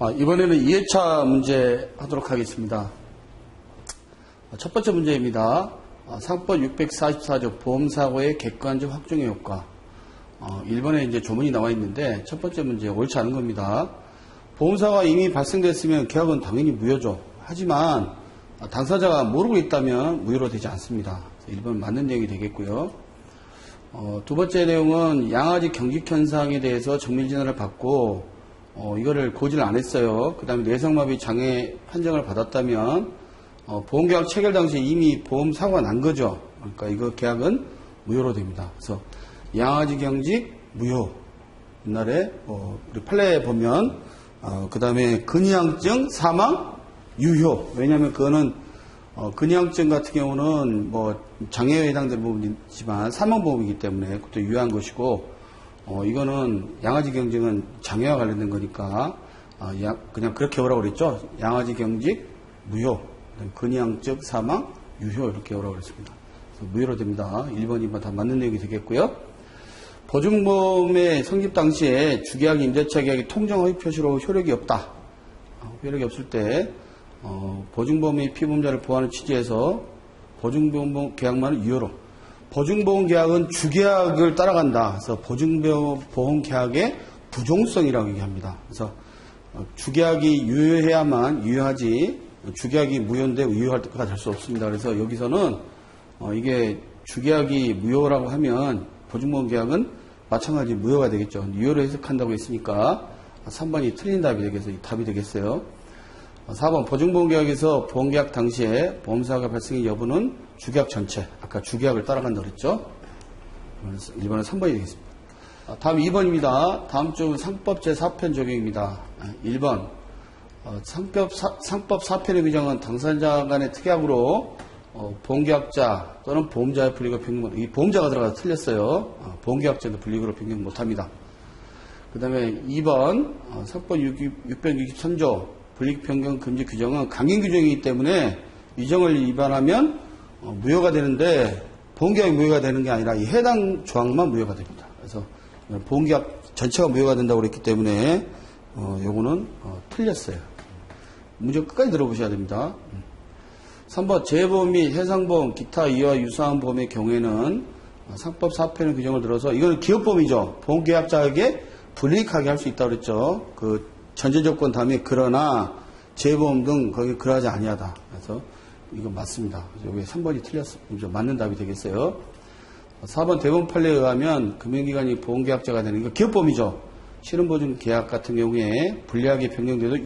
이번에는 2회차 문제 하도록 하겠습니다. 첫 번째 문제입니다. 상법 644조 보험사고의 객관적 확정의 효과. 1번에 이제 조문이 나와 있는데 첫 번째 문제 옳지 않은 겁니다. 보험사고가 이미 발생됐으면 계약은 당연히 무효죠. 하지만 당사자가 모르고 있다면 무효로 되지 않습니다. 1번 맞는 내용이 되겠고요. 두 번째 내용은 양아지 경직현상에 대해서 정밀진단을 받고 이거를 고지를 안 했어요. 그 다음에 뇌성마비 장애 판정을 받았다면 보험계약 체결 당시에 이미 보험사고가 난 거죠. 그러니까 이거 계약은 무효로 됩니다. 그래서 양아지 경직 무효. 옛날에 우리 판례 보면 그 다음에 근이양증 사망 유효. 왜냐하면 그거는 근이양증 같은 경우는 뭐 장애에 해당되는 부분이 있지만 사망보험이기 때문에 그것도 유효한 것이고 이거는 양아지 경직은 장애와 관련된 거니까 그냥 그렇게 오라고 그랬죠. 양아지 경직 무효, 근이양증 사망 유효 이렇게 오라고 그랬습니다. 그래서 무효로 됩니다. 1번, 2번 다 맞는 내용이 되겠고요. 보증보험의 성립 당시에 주계약, 임대차 계약이 통정 허위 표시로 효력이 없다. 효력이 없을 때 보증보험의 피보험자를 보호하는 취지에서 보증보험 계약만을 유효로. 보증보험 계약은 주계약을 따라간다. 그래서 보증보험 계약의 부종성이라고 얘기합니다. 그래서 주계약이 유효해야만 유효하지 주계약이 무효인데 유효가 될 수 없습니다. 그래서 여기서는 이게 주계약이 무효라고 하면 보증보험 계약은 마찬가지 무효가 되겠죠. 유효로 해석한다고 했으니까 3번이 틀린 답이 되겠어요. 4번 보증보험 계약에서 보험계약 당시에 보험사고가 발생의 여부는 주계약 전체, 아까 주계약을 따라간다고 그랬죠. 1번은 3번이 되겠습니다. 다음 2번입니다. 다음 중 상법 제4편 적용입니다. 1번 상법 4편의 규정은 당사자 간의 특약으로 보험계약자 또는 보험자의 불이익을 변경, 이 보험자가 들어가서 틀렸어요. 보험계약자도 불이익으로 변경 못합니다. 그 다음에 2번 상법 663조 불이익 변경 금지 규정은 강행 규정이기 때문에 규정을 위반하면 무효가 되는데 보험계약이 무효가 되는 게 아니라 이 해당 조항만 무효가 됩니다. 그래서 보험계약 전체가 무효가 된다고 그랬기 때문에 요거는 틀렸어요. 문제 끝까지 들어보셔야 됩니다. 3번 재보험 및 해상보험 기타 이와 유사한 보험의 경우에는 상법 4편의 규정을 들어서 이거는 기업보험이죠. 보험계약자에게 불이익하게 할 수 있다고 그랬죠. 그 전제조건 다음에 그러나 재보험 등 거기 그러하지 아니하다. 그래서 이거 맞습니다. 여기 3번이 틀렸습니다. 맞는 답이 되겠어요. 4번 대법원 판례에 의하면 금융기관이 보험계약자가 되는 이거 기업보험이죠. 실효보증 계약 같은 경우에 불리하게 변경돼도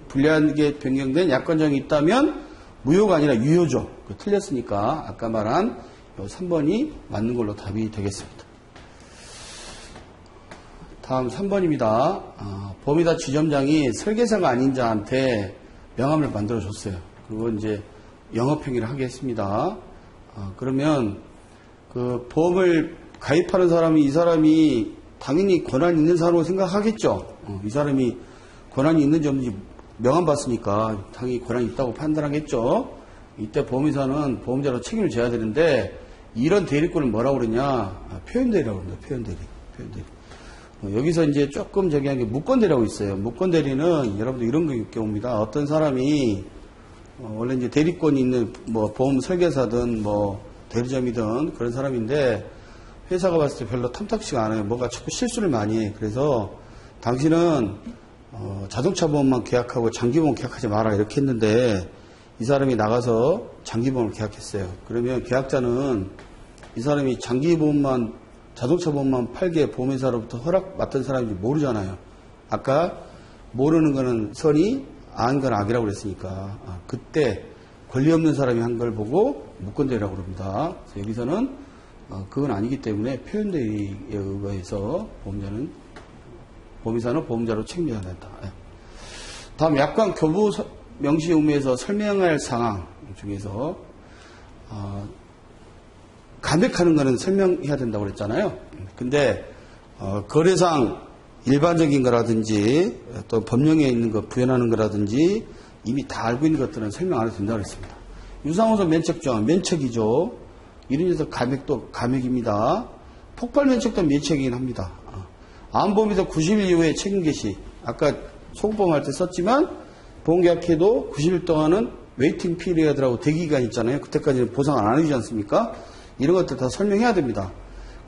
불리하게 변경된 약관정이 있다면 무효가 아니라 유효죠. 틀렸으니까 아까 말한 3번이 맞는 걸로 답이 되겠습니다. 다음 3번입니다. 보험이다 지점장이 설계사가 아닌 자한테 명함을 만들어줬어요. 그리고 이제 영업행위를 하게 했습니다. 그러면 그 보험을 가입하는 사람이 이 사람이 당연히 권한이 있는 사람으로 생각하겠죠. 이 사람이 권한이 있는지 없는지 명함 봤으니까 당연히 권한이 있다고 판단하겠죠. 이때 보험회사는 보험자로 책임을 져야 되는데 이런 대리권을 뭐라고 그러냐? 표현대리라고 합니다. 표현대리. 여기서 이제 조금 저기한 게 무권대리라고 있어요. 무권대리는 여러분들 이런 게 경우입니다. 어떤 사람이 원래 이제 대리권이 있는 뭐 보험 설계사든 뭐 대리점이든 그런 사람인데 회사가 봤을 때 별로 탐탁치가 않아요. 뭔가 자꾸 실수를 많이 해. 그래서 당신은 자동차 보험만 계약하고 장기보험 계약하지 마라 이렇게 했는데 이 사람이 나가서 장기보험을 계약했어요. 그러면 계약자는 이 사람이 장기보험만 자동차 보험만 팔게 보험회사로부터 허락 받던 사람인지 모르잖아요. 아까 모르는 거는 선이 아는 건 악이라고 그랬으니까 그때 권리 없는 사람이 한 걸 보고 무권대리라고 그럽니다. 그래서 여기서는 그건 아니기 때문에 표현대리에 의해서 보험회사는 보험자로 책임져야 된다. 다음 약관 교부 명시 의무에서 설명할 상황 중에서 감액하는 거는 설명해야 된다고 그랬잖아요. 근데 거래상 일반적인 거라든지 또 법령에 있는 거 부연하는 거라든지 이미 다 알고 있는 것들은 설명 안 해도 된다고 그랬습니다. 유상호소 면책조항, 면책이죠. 이런 녀석 감액도 감액입니다. 폭발 면책도 면책이긴 합니다. 암보험에서 90일 이후에 책임 개시. 아까 소급보험 할 때 썼지만 보험계약해도 90일 동안은 웨이팅 피리어드라고 대기기간 있잖아요. 그때까지는 보상 안 해주지 않습니까? 이런 것들 다 설명해야 됩니다.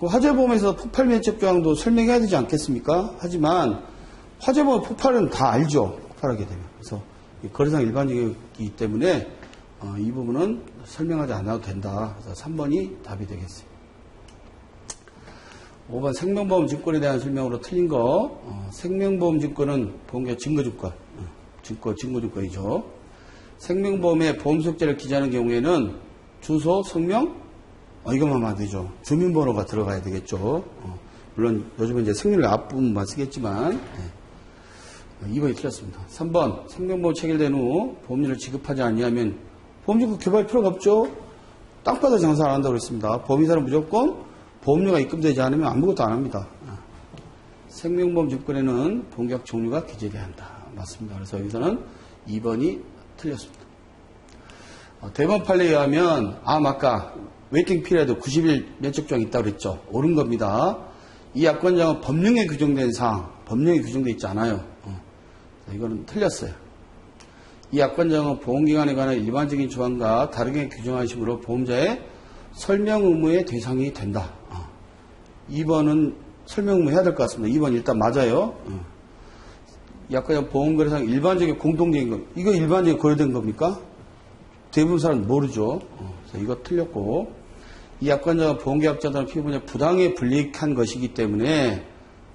화재보험에서 폭발 면책 조항도 설명해야 되지 않겠습니까? 하지만 화재보험 폭발은 다 알죠. 폭발하게 되면. 그래서 거래상 일반적이기 때문에 이 부분은 설명하지 않아도 된다. 그래서 3번이 답이 되겠어요. 5번 생명보험 증권에 대한 설명으로 틀린 거. 생명보험 증권은 보험계약 증거증권. 증거증권이죠. 생명보험의 보험속재를 기재하는 경우에는 주소, 성명, 이것만 하면 안 되죠. 주민번호가 들어가야 되겠죠. 물론 요즘은 이제 생률 앞부분만 쓰겠지만, 2번이 틀렸습니다. 3번, 생명보험 체결된 후 보험료를 지급하지 아니하면 보험증권 교부할 필요가 없죠. 땅바닥 장사 안 한다고 그랬습니다. 보험회사는 무조건 보험료가 입금되지 않으면 아무것도 안 합니다. 생명보험 증권에는 보험계약 종류가 기재돼야 한다. 맞습니다. 그래서 여기서는 2번이 틀렸습니다. 대법 판례에 의하면 아까 웨이팅 피리어드 90일 면책조항이 있다고 그랬죠. 옳은 겁니다. 이 약관장은 법령에 규정된 사항, 법령에 규정되어 있지 않아요. 이거는 틀렸어요. 이 약관장은 보험기관에 관한 일반적인 조항과 다르게 규정한 식으로 보험자의 설명 의무의 대상이 된다. 2번은 설명 의무 해야 될 것 같습니다. 2번 일단 맞아요. 약관장 보험거래상 일반적인 공통적인 거. 이거 일반적인 거래된 겁니까? 대부분 사람은 모르죠. 그래서 이거 틀렸고, 이 약관장은 보험계약자들은 피부분에 부당에 불이익한 것이기 때문에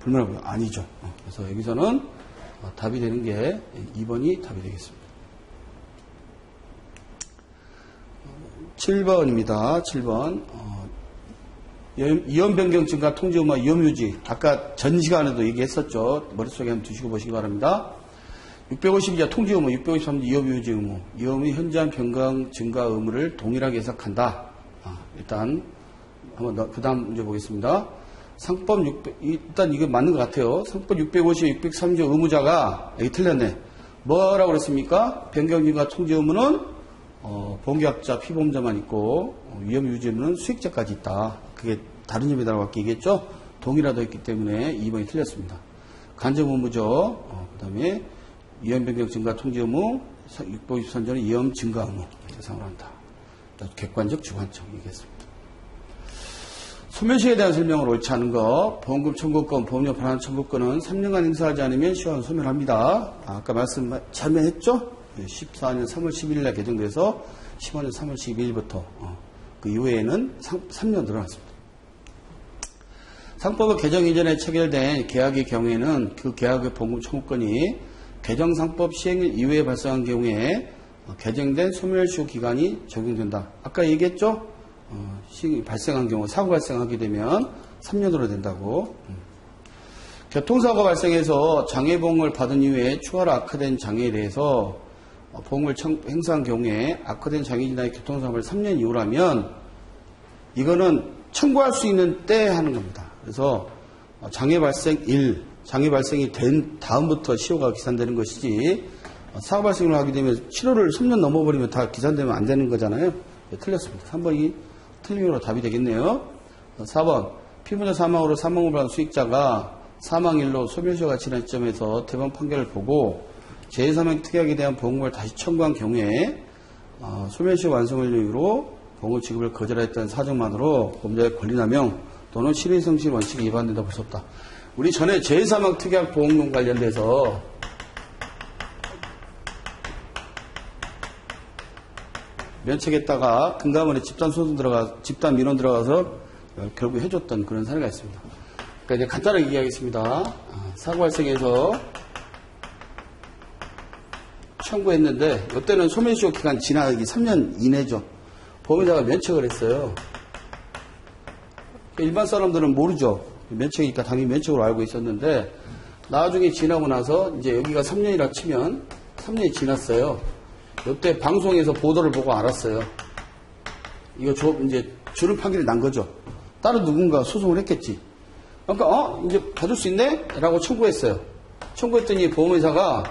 불문하고요. 아니죠. 그래서 여기서는 답이 되는 게 2번이 답이 되겠습니다. 7번입니다. 7번. 이연변경 증가 통지 의무와 위험유지. 아까 전 시간에도 얘기했었죠. 머릿속에 한번 두시고 보시기 바랍니다. 652자 통지 의무, 653자 위험유지 의무. 위험이 현저한 변경 증가 의무를 동일하게 해석한다. 일단 한번 더, 그 다음 문제 보겠습니다. 상법 600, 일단 이게 맞는 것 같아요. 상법 650, 630조 의무자가, 여기 틀렸네. 뭐라고 그랬습니까? 변경 증가 통지 의무는 보험계약자, 피보험자만 있고, 위험유지 의무는 수익자까지 있다. 그게 다른 점이다라고 얘기했죠? 동일하다 했기 때문에 2번이 틀렸습니다. 간접 의무죠. 그 다음에 위험 변경 증가 통지 의무, 653조는 위험 증가 의무. 대상으로 한다. 객관적, 주관적 얘기했습니다. 소멸시에 대한 설명을 옳지 않은 거, 보험금 청구권, 보험료 반환 청구권은 3년간 행사하지 않으면 시효는 소멸합니다. 아까 말씀 잘했죠? 14년 3월 11일에 개정돼서 15년 3월 12일부터 그 이후에는 3년 늘어났습니다. 상법의 개정 이전에 체결된 계약의 경우에는 그 계약의 보험금 청구권이 개정상법 시행일 이후에 발생한 경우에 개정된 소멸시효 기간이 적용된다. 아까 얘기했죠? 발생한 경우, 사고 발생하게 되면 3년으로 된다고. 교통사고 발생해서 장애보험을 받은 이후에 추가로 악화된 장애에 대해서 보험을 행사한 경우에 악화된 장애 진단의 교통사고를 3년 이후라면 이거는 청구할 수 있는 때 하는 겁니다. 그래서 장애 발생이 된 다음부터 시효가 기산되는 것이지 사고 발생을 하게 되면 치료를 3년 넘어버리면 다 기산되면 안 되는 거잖아요. 네, 틀렸습니다. 3번이 틀림으로 답이 되겠네요. 4번 피부자 사망으로 사망을 받은 수익자가 사망일로 소멸시효가 지난 시점에서 대법원 판결을 보고 제3행 특약에 대한 보험금을 다시 청구한 경우에 소멸시효 완성을 이유로 보험금 지급을 거절했다는 사정만으로 보험자의 권리남용 또는 실효성실 원칙이 위반된다 볼 수 없다. 우리 전에 제3행 특약 보험금 관련돼서 면책했다가 금감원에 집단 민원 들어가서 결국 해줬던 그런 사례가 있습니다. 그러니까 이제 간단하게 얘기하겠습니다. 사고 발생해서 청구했는데 이때는 소멸시효 기간 지나기 3년 이내죠. 보험자가 면책을 했어요. 일반 사람들은 모르죠. 면책이니까 당연히 면책으로 알고 있었는데 나중에 지나고 나서 이제 여기가 3년이라 치면 3년이 지났어요. 이때 방송에서 보도를 보고 알았어요. 이거 이제 주는 판결이 난 거죠. 다른 누군가 소송을 했겠지. 그러니까 이제 받을 수 있네? 라고 청구했어요. 청구했더니 보험회사가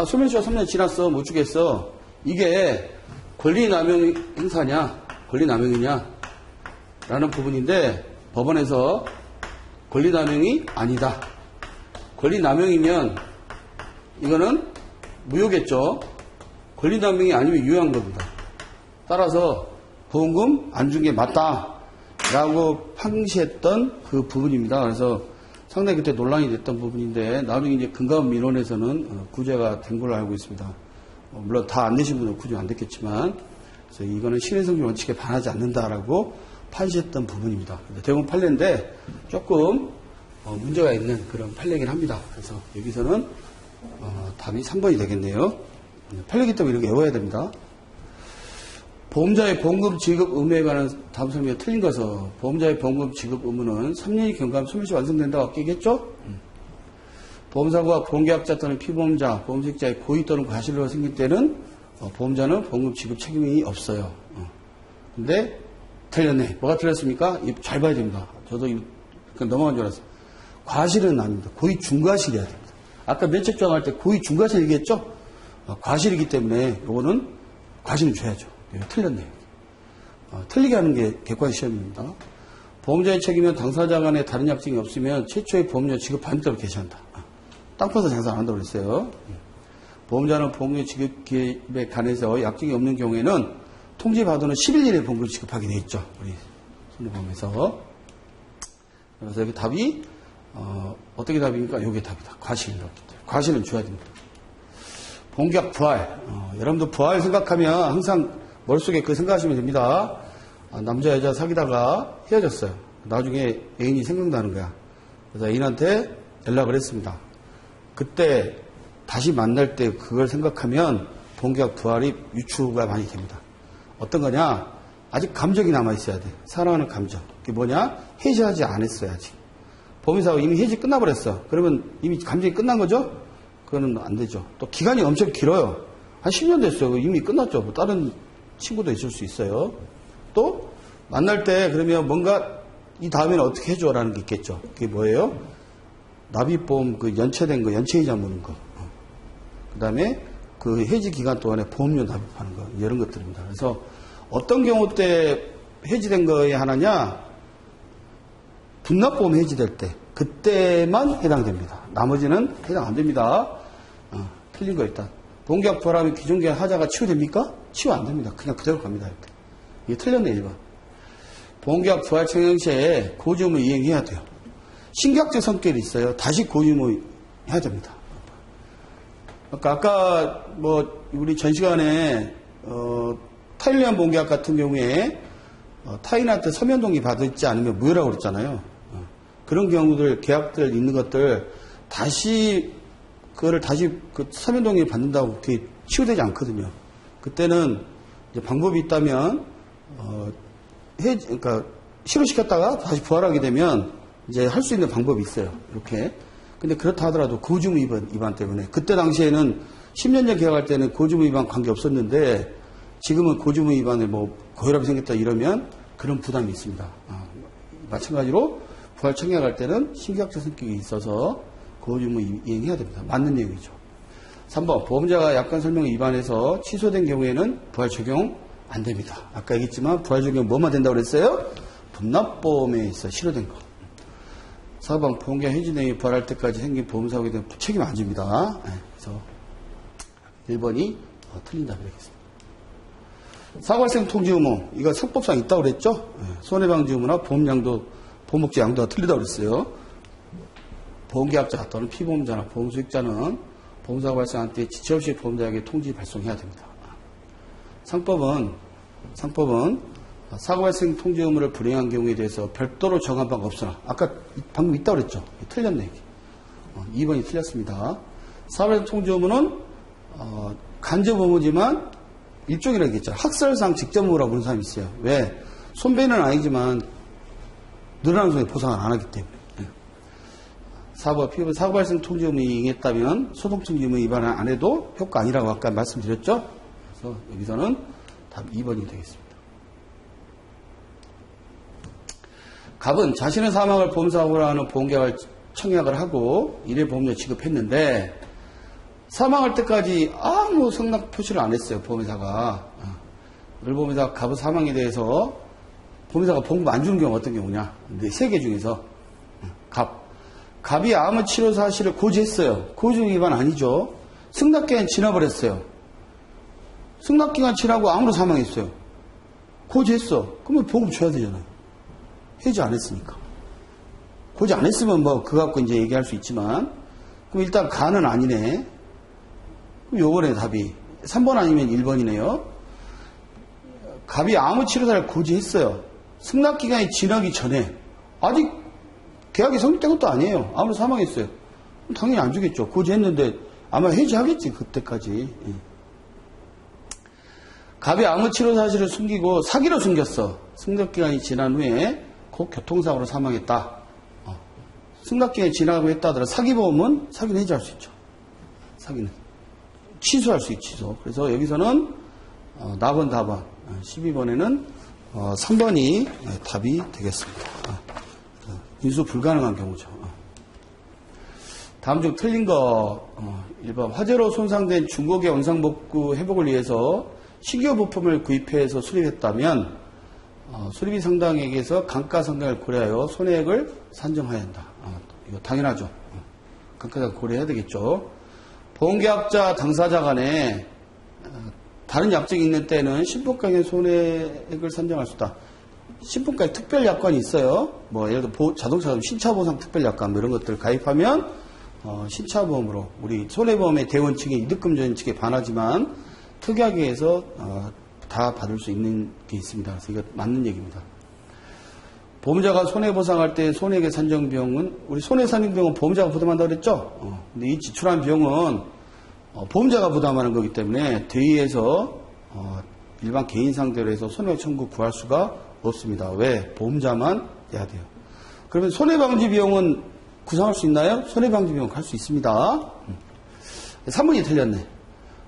소멸시효가 3년 지났어. 못 주겠어. 이게 권리남용 행사냐? 권리남용이냐? 라는 부분인데 법원에서 권리남용이 아니다. 권리남용이면 이거는 무효겠죠. 권리다운 명의 아니면 유효한 겁니다. 따라서 보험금 안 준 게 맞다 라고 항시했던 그 부분입니다. 그래서 상당히 그때 논란이 됐던 부분인데 나중에 이제 금감원 민원에서는 구제가 된 걸로 알고 있습니다. 물론 다 안 내신 분은 구제 안 됐겠지만 그래서 이거는 신뢰성질 원칙에 반하지 않는다라고 판시했던 부분입니다. 대부분 판례인데 조금 문제가 있는 그런 판례이긴 합니다. 그래서 여기서는 답이 3번이 되겠네요. 판례이기 때문에 이렇게 외워야 됩니다. 보험자의 보험금 지급 의무에 관한 다음 설명이 틀린 것은 보험자의 보험금 지급 의무는 3년이 경과하면 소멸시 완성된다고 깨겠죠? 보험사고와 보험계약자 또는 피보험자, 보험수익자의 고의 또는 과실로 생길 때는 보험자는 보험금 지급 책임이 없어요. 근데 틀렸네. 뭐가 틀렸습니까? 잘 봐야 됩니다. 저도 그냥 넘어간 줄 알았어요. 과실은 아닙니다. 고의 중과실이어야 됩니다. 아까 면책조항 할 때 고의 중과실 얘기했죠? 과실이기 때문에 요거는 과실은 줘야죠. 틀렸네요. 틀리게 하는 게 객관 시험입니다. 보험자의 책임은 당사자 간에 다른 약정이 없으면 최초의 보험료 지급 반대로 개시한다. 땅 파서 장사 안 한다고 그랬어요. 보험자는 보험료 지급 기획에 관해서 약정이 없는 경우에는 통지받으는 11일 이내에 보험료를 지급하게 되어 있죠. 우리 손해보험에서. 그래서 여기 답이 어떻게 답입니까? 이게 답이다. 과실이라고 했기 때문에. 과실은 줘야 됩니다. 보험계약 부활. 여러분들 부활 생각하면 항상 머릿속에 그 생각하시면 됩니다. 남자 여자 사귀다가 헤어졌어요. 나중에 애인이 생각나는 거야. 그래서 애인한테 연락을 했습니다. 그때 다시 만날 때 그걸 생각하면 보험계약 부활이 유추가 많이 됩니다. 어떤 거냐? 아직 감정이 남아있어야 돼. 사랑하는 감정. 그게 뭐냐? 해지하지 않았어요, 아직. 보험사고 이미 해지 끝나버렸어. 그러면 이미 감정이 끝난 거죠? 그거는 안 되죠. 또 기간이 엄청 길어요. 한 10년 됐어요. 이미 끝났죠. 뭐 다른 친구도 있을 수 있어요. 또 만날 때 그러면 뭔가 이 다음에는 어떻게 해줘라는 게 있겠죠. 그게 뭐예요? 납입보험 그 연체된 거, 연체이자 무는 거. 그 다음에 그 해지 기간 동안에 보험료 납입하는 거. 이런 것들입니다. 그래서 어떤 경우 때 해지된 거에 하나냐? 분납보험 해지될 때. 그때만 해당됩니다. 나머지는 해당 안 됩니다. 틀린 거 일단. 보험계약 부활하면 기존계약 하자가 치유됩니까? 치유 안 됩니다. 그냥 그대로 갑니다. 이렇게. 이게 틀렸네, 1번. 보험계약 부활 청약 시에 고지의무 이행해야 돼요. 신계약제 성격이 있어요. 다시 고지의무 해야 됩니다. 아까 뭐 우리 전 시간에 타인을 위한 보험계약 같은 경우에 타인한테 서면동의 받지 않으면 무효라고 그랬잖아요. 그런 경우들 계약들 있는 것들 다시 그거를 다시 그 서면동의 받는다고 그렇게 치유되지 않거든요. 그때는 이제 방법이 있다면 그러니까 실효시켰다가 다시 부활하게 되면 이제 할 수 있는 방법이 있어요. 이렇게. 근데 그렇다 하더라도 고지의무 위반 때문에 그때 당시에는 10년 전 계약할 때는 고지의무 위반 관계 없었는데 지금은 고지의무 위반에 뭐 고혈압이 생겼다 이러면 그런 부담이 있습니다. 마찬가지로 부활 청약할 때는 신계약제 성격이 있어서 고지의무 이행해야 됩니다. 맞는 내용이죠. 3번 보험자가 약관 설명 위반해서 취소된 경우에는 부활 적용 안 됩니다. 아까 얘기했지만 부활 적용 뭐만 된다고 그랬어요? 분납보험에 있어 실효된 거. 4번 보험계약 해지 내용이 부활할 때까지 생긴 보험사고에 대한 책임 안 집니다. 그래서 1번이 틀린 답이 되겠습니다. 사고발생 통지 의무 이거 상법상 있다고 그랬죠? 손해방지 의무나 보험양도 보험목재 양도가 틀리다고 그랬어요. 보험계약자 또는 피보험자나 보험수익자는 보험사고 발생한 때 지체 없이 보험자에게 통지 발송해야 됩니다. 상법은 사고 발생 통지 의무를 불이행한 경우에 대해서 별도로 정한 바가 없으나 아까 방금 있다고 그랬죠? 틀렸네. 2번이 틀렸습니다. 사고 발생 통지 의무는 간접 의무지만 일종이라고 얘기했죠. 학설상 직접 의무라고 부르는 사람이 있어요. 왜? 손배는 아니지만 늘어나는 손에 보상을 안 하기 때문에. 4번 사고 발생 통지 의무 이행했다면 소송 통지 의무 위반 안 해도 효과 아니라고 아까 말씀드렸죠? 그래서 여기서는 답 2번이 되겠습니다. 갑은 자신의 사망을 보험사고로 하는 보험계약을 청약을 하고 일회 보험료 지급했는데 사망할 때까지 아무 성납 표시를 안 했어요. 보험회사가. 을보험회사가 갑의 사망에 대해서 보험회사가 보험금 안 주는 경우가 어떤 경우냐. 3개 중에서 갑이 암의 치료 사실을 고지했어요. 고지 위반 아니죠. 승낙기간 지나버렸어요. 승낙기간 지나고 아무로 사망했어요. 고지했어. 그러면 보험 줘야 되잖아요. 해지 안 했으니까. 고지 안 했으면 뭐 그거 갖고 이제 얘기할 수 있지만, 그럼 일단 가는 아니네. 그럼 요번에 답이 3번 아니면 1번이네요. 갑이 아무 치료사를 고지했어요. 승낙기간이 지나기 전에 아직 계약이 성립된 것도 아니에요. 아무로 사망했어요. 그럼 당연히 안 주겠죠. 고지했는데 아마 해지하겠지 그때까지. 예. 갑이 아무 치료 사실을 숨기고 사기로 숨겼어. 승낙기간이 지난 후에 곧 교통사고로 사망했다. 승낙기간이 지나가고 했다 하더라도 사기보험은 사기는 해지할 수 있죠. 사기는 취소할 수 있지. 취소. 그래서 여기서는 나번 답안 12번에는 3번이 답이 되겠습니다. 인수 불가능한 경우죠. 다음 중 틀린 거 1번 화재로 손상된 중고기 원상복구 회복을 위해서 신규 부품을 구입해서 수립했다면 수리비 상당액에서 감가상각을 고려하여 손해액을 산정해야 한다. 이거 당연하죠. 감가상각 고려해야 되겠죠. 보험계약자 당사자 간에 다른 약정이 있는 때는 신분가액의 손해액을 산정할 수 있다. 신분가액 특별약관이 있어요. 뭐 예를 들어 자동차 신차보상 특별약관 뭐 이런 것들 가입하면 신차보험으로 우리 손해보험의 대원 측에 이득금전 측에 반하지만 특약에 의해서 다 받을 수 있는 게 있습니다. 그래서 이거 맞는 얘기입니다. 보험자가 손해보상할 때 손해액의 산정비용은 우리 손해산정비용은 보험자가 부담한다고 그랬죠. 근데 이 지출한 비용은 보험자가 부담하는 거기 때문에 대의에서 일반 개인 상대로 해서 손해액 청구 구할 수가 없습니다. 왜? 보험자만 내야 돼요. 그러면 손해방지 비용은 구상할 수 있나요? 손해방지 비용 갈 수 있습니다. 3번이 틀렸네.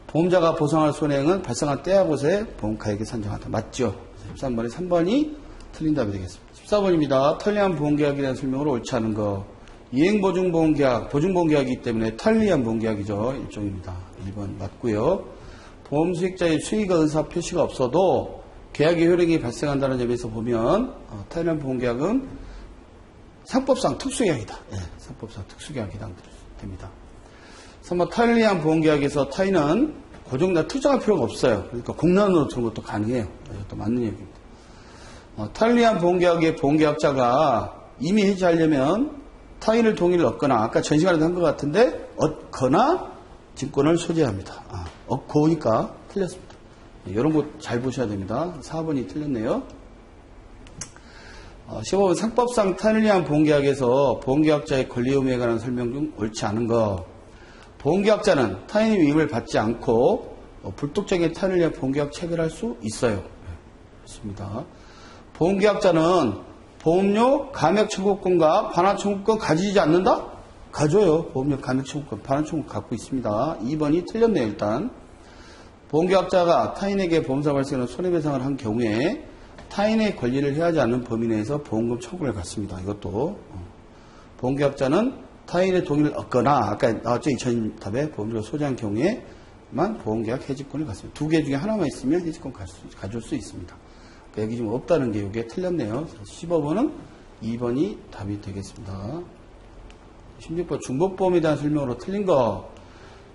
보험자가 보상할 손해액은 발생한 때와 곳에 보험가액에 산정한다. 맞죠? 13번에 3번이 틀린 답이 되겠습니다. 14번입니다. 편리한 보험계약에 대한 설명으로 옳지 않은 거. 이행보증보험계약, 보증보험계약이기 때문에 편리한 보험계약이죠. 일종입니다. 1번 맞고요. 보험수익자의 수익의 의사 표시가 없어도 계약의 효력이 발생한다는 점에서 보면 편리한 보험계약은 상법상 특수계약이다. 네, 상법상 특수계약이다. 됩니다. 3번 편리한 보험계약에서 타인은 고정이나 특정할 필요가 없어요. 그러니까 공란으로 들은 것도 가능해요. 이것도 맞는 얘기입니다. 편리한 보험계약의 보험계약자가 이미 해지하려면 타인을 동의를 얻거나 아까 전 시간에도 한 것 같은데 얻거나 증권을 소지합니다. 얻고니까 틀렸습니다. 이런 거 잘 보셔야 됩니다. 4번이 틀렸네요. 15번 상법상 편리한 보험계약에서 보험계약자의 권리 의무에 관한 설명 중 옳지 않은 거. 보험계약자는 타인의 위임을 받지 않고 불독적인 타인을 위한 보험계약 체결할 수 있어요. 그렇습니다. 보험계약자는 보험료 감액 청구권과 반환 청구권 가지지 않는다? 가져요. 보험료 감액 청구권, 반환 청구권 갖고 있습니다. 2번이 틀렸네요. 일단 보험계약자가 타인에게 보험사 발생하는 손해배상을 한 경우에 타인의 권리를 해하지 않는 범위 내에서 보험금 청구를 갖습니다. 이것도 보험계약자는 타인의 동의를 얻거나 아까 나왔죠. 2000답에 보험료를 소지한 경우에만 보험계약 해지권을 갖습니다. 두 개 중에 하나만 있으면 해지권 가져올 수 있습니다. 여기 지금 없다는 게 이게 틀렸네요. 15번은 2번이 답이 되겠습니다. 16번 중복보험에 대한 설명으로 틀린 거.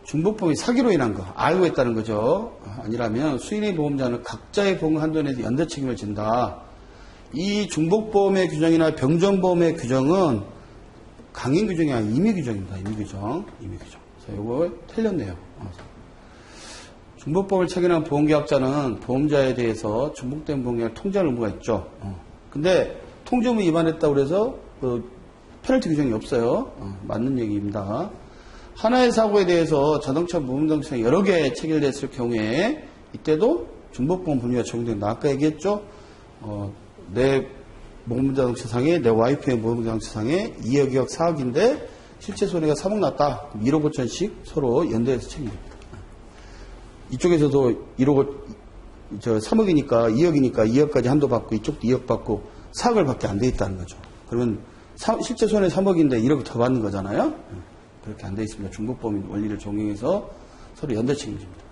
중복보험이 사기로 인한 거. 알고 했다는 거죠. 아니라면 수인의 보험자는 각자의 보험 한도 내에서 연대 책임을 진다. 이 중복보험의 규정이나 병전보험의 규정은 강행 규정이 아니라 임의 규정입니다. 임의 규정. 그래서 이거 틀렸네요. 중복보험을 체결한 보험계약자는 보험자에 대해서 중복된 보험계약을 통제할 의무가 있죠. 근데 통제 의무 위반했다고 해서 페널티 규정이 없어요. 맞는 얘기입니다. 하나의 사고에 대해서 자동차 보험등록상에 여러 개 체결됐을 경우에 이때도 중복보험 분류가 적용된다. 아까 얘기했죠. 내 보험자동차상에 내 와이프의 보험자동차상에 2억, 2억, 4억인데 실제 손해가 3억 났다. 1억 5천씩 서로 연대해서 책임집니다. 이쪽에서도 3억이니까 2억이니까 2억까지 한도 받고 이쪽도 2억 받고 4억을 밖에 안 돼 있다는 거죠. 그러면 실제 손해 3억인데 1억 더 받는 거잖아요. 그렇게 안 돼 있습니다. 중복보험 원리를 적용해서 서로 연대 책임집니다.